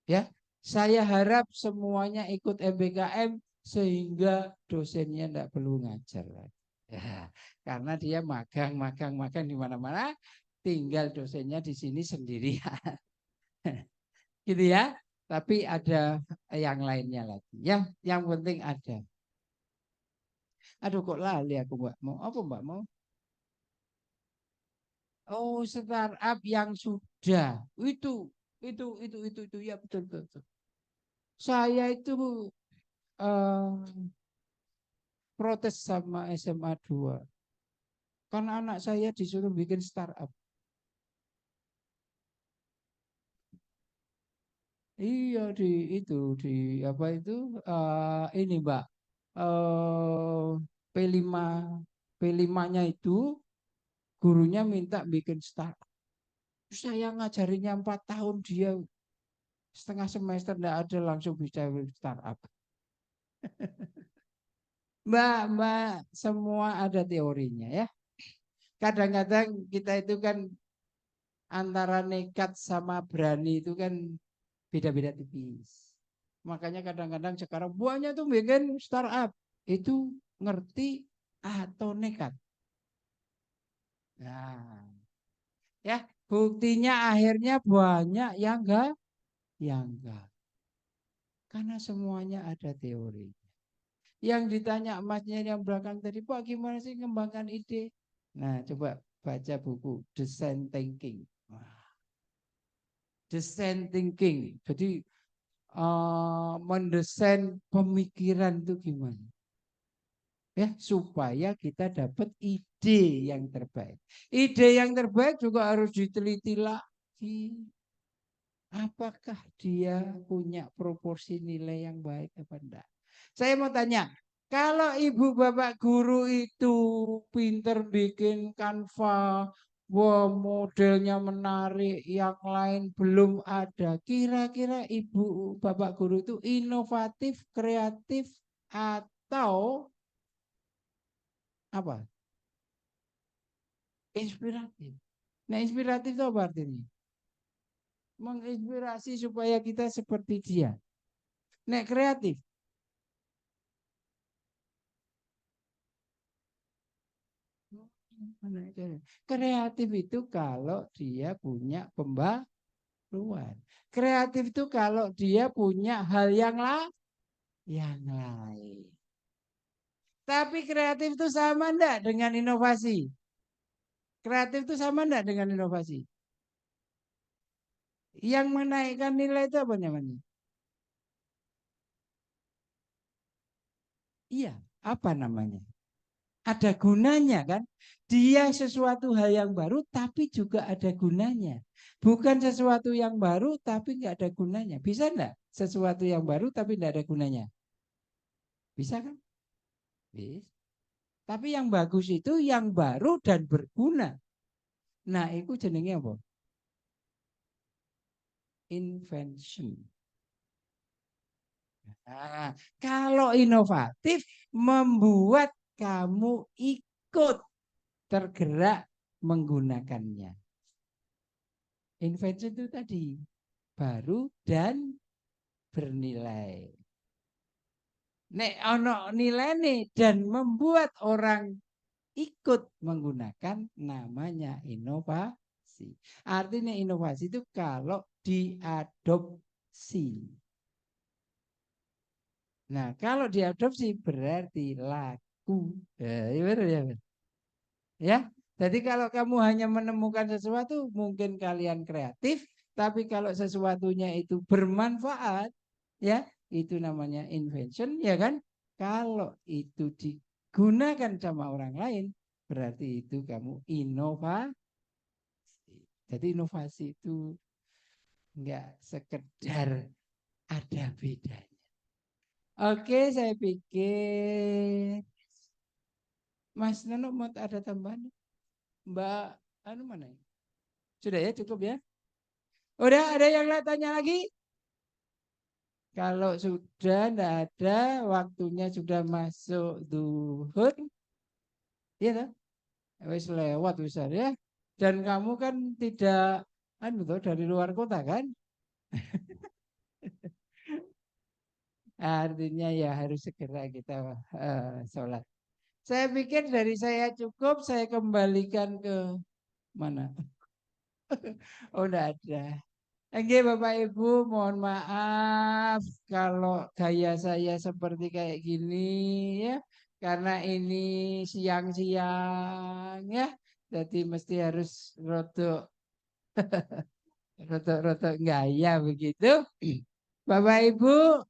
Ya, saya harap semuanya ikut MBKM sehingga dosennya tidak perlu ngajar lagi. Ya, karena dia magang di mana-mana, tinggal dosennya di sini sendirian. Gitu ya. Tapi ada yang lainnya lagi. Ya, yang penting ada. Aduh kok lali aku Mbak mau apa Mbak mau? Oh, startup yang sudah itu ya betul. Saya itu protes sama SMA 2 karena anak saya disuruh bikin startup. Iya di apa itu ini Mbak P5-nya itu gurunya minta bikin startup. Saya ngajarinya 4 tahun dia setengah semester tidak ada langsung bisa startup. Mbak, semua ada teorinya ya. Kadang-kadang kita itu kan antara nekat sama berani itu kan beda-beda tipis. Makanya kadang-kadang sekarang banyak tuh bikin startup itu ngerti atau nekat. Nah, ya buktinya akhirnya banyak yang enggak. Karena semuanya ada teori. Yang ditanya emasnya yang belakang tadi, Pak gimana sih ngembangkan ide? Nah, coba baca buku Design Thinking. Design Thinking. Jadi mendesain pemikiran itu gimana? Ya, supaya kita dapat ide yang terbaik. Ide yang terbaik juga harus diteliti lagi. Apakah dia punya proporsi nilai yang baik apa enggak? Saya mau tanya, kalau ibu bapak guru itu pinter bikin Canva, wah modelnya menarik, yang lain belum ada. Kira-kira ibu bapak guru itu inovatif, kreatif, atau apa? Inspiratif. Nah, inspiratif itu apa artinya? Menginspirasi supaya kita seperti dia. Nek kreatif. Kreatif itu kalau dia punya pembaruan. Kreatif itu kalau dia punya hal yang lain. Tapi kreatif itu sama enggak dengan inovasi? Kreatif itu sama enggak dengan inovasi? Yang menaikkan nilai itu apa namanya? Iya, apa namanya? Ada gunanya kan? Dia sesuatu hal yang baru tapi juga ada gunanya. Bukan sesuatu yang baru tapi nggak ada gunanya. Bisa enggak? Sesuatu yang baru tapi nggak ada gunanya. Bisa kan? Bisa. Tapi yang bagus itu yang baru dan berguna. Nah, itu jenenge apa? Invention. Nah, kalau inovatif membuat kamu ikut tergerak menggunakannya. Invention itu tadi baru dan bernilai. Nek ono nilai nih dan membuat orang ikut menggunakan namanya inovasi. inovasi. Artinya inovasi itu kalau diadopsi. Nah, kalau diadopsi berarti laku. Ya, benar ya, benar. Ya, jadi kalau kamu hanya menemukan sesuatu, mungkin kalian kreatif, tapi kalau sesuatunya itu bermanfaat, ya, itu namanya invention, ya kan? Kalau itu digunakan sama orang lain, berarti itu kamu inovasi. Jadi inovasi itu enggak sekedar ada bedanya. Oke, saya pikir Mas Nono mau ada tambahan? Mbak anu mana ya? Sudah ya, cukup ya? Udah ada yang tanya lagi? Kalau sudah tidak ada, waktunya sudah masuk zuhur. Iya kan? Wis lewat besar ya. Dan kamu kan tidak anu toh dari luar kota kan? Artinya ya harus segera kita sholat. Saya pikir dari saya cukup, saya kembalikan ke mana? Oh, enggak ada. Oke Bapak Ibu, mohon maaf kalau gaya saya seperti kayak gini ya. Karena ini siang-siang ya. Jadi mesti harus rotok gaya begitu. Bapak Ibu,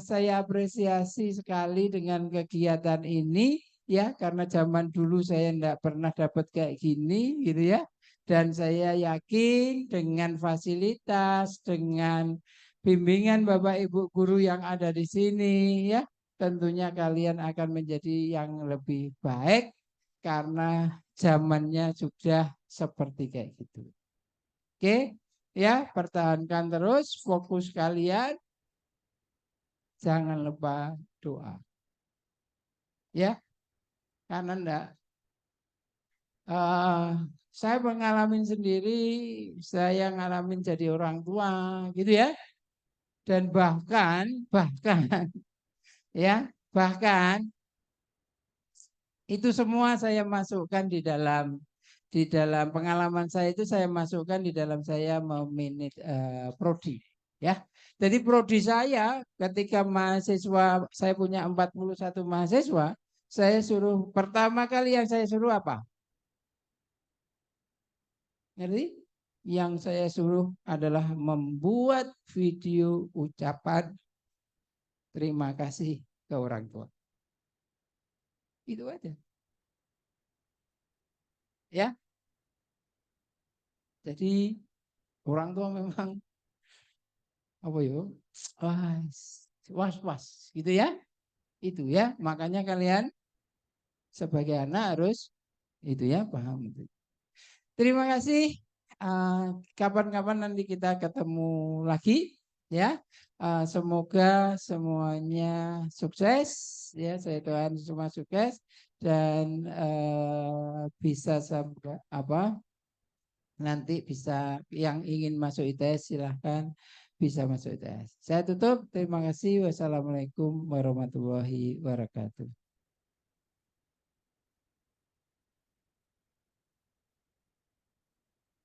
saya apresiasi sekali dengan kegiatan ini ya, karena zaman dulu saya enggak pernah dapat kayak gini gitu ya. Dan saya yakin dengan fasilitas, dengan bimbingan Bapak Ibu guru yang ada di sini ya, tentunya kalian akan menjadi yang lebih baik karena zamannya sudah seperti kayak gitu. Oke, ya, pertahankan terus fokus kalian. Jangan lupa doa. Ya, karena enggak saya mengalami sendiri, saya ngalamin jadi orang tua gitu ya. Dan bahkan ya, bahkan itu semua saya masukkan di dalam pengalaman saya itu saya masukkan di dalam saya memanage prodi ya. Jadi prodi saya ketika mahasiswa saya punya 41 mahasiswa, saya suruh pertama kali yang saya suruh apa? Ngerti? Yang saya suruh adalah membuat video ucapan terima kasih ke orang tua. Itu aja. Ya. Jadi orang tua memang apa ya? Was gitu ya. Itu ya, makanya kalian sebagai anak harus itu ya, paham itu. Terima kasih. Kapan-kapan nanti kita ketemu lagi ya. Semoga semuanya sukses ya. Saya doakan semua sukses dan bisa sampai nanti bisa yang ingin masuk ITS silahkan bisa masuk ITS. Saya tutup. Terima kasih. Wassalamualaikum warahmatullahi wabarakatuh.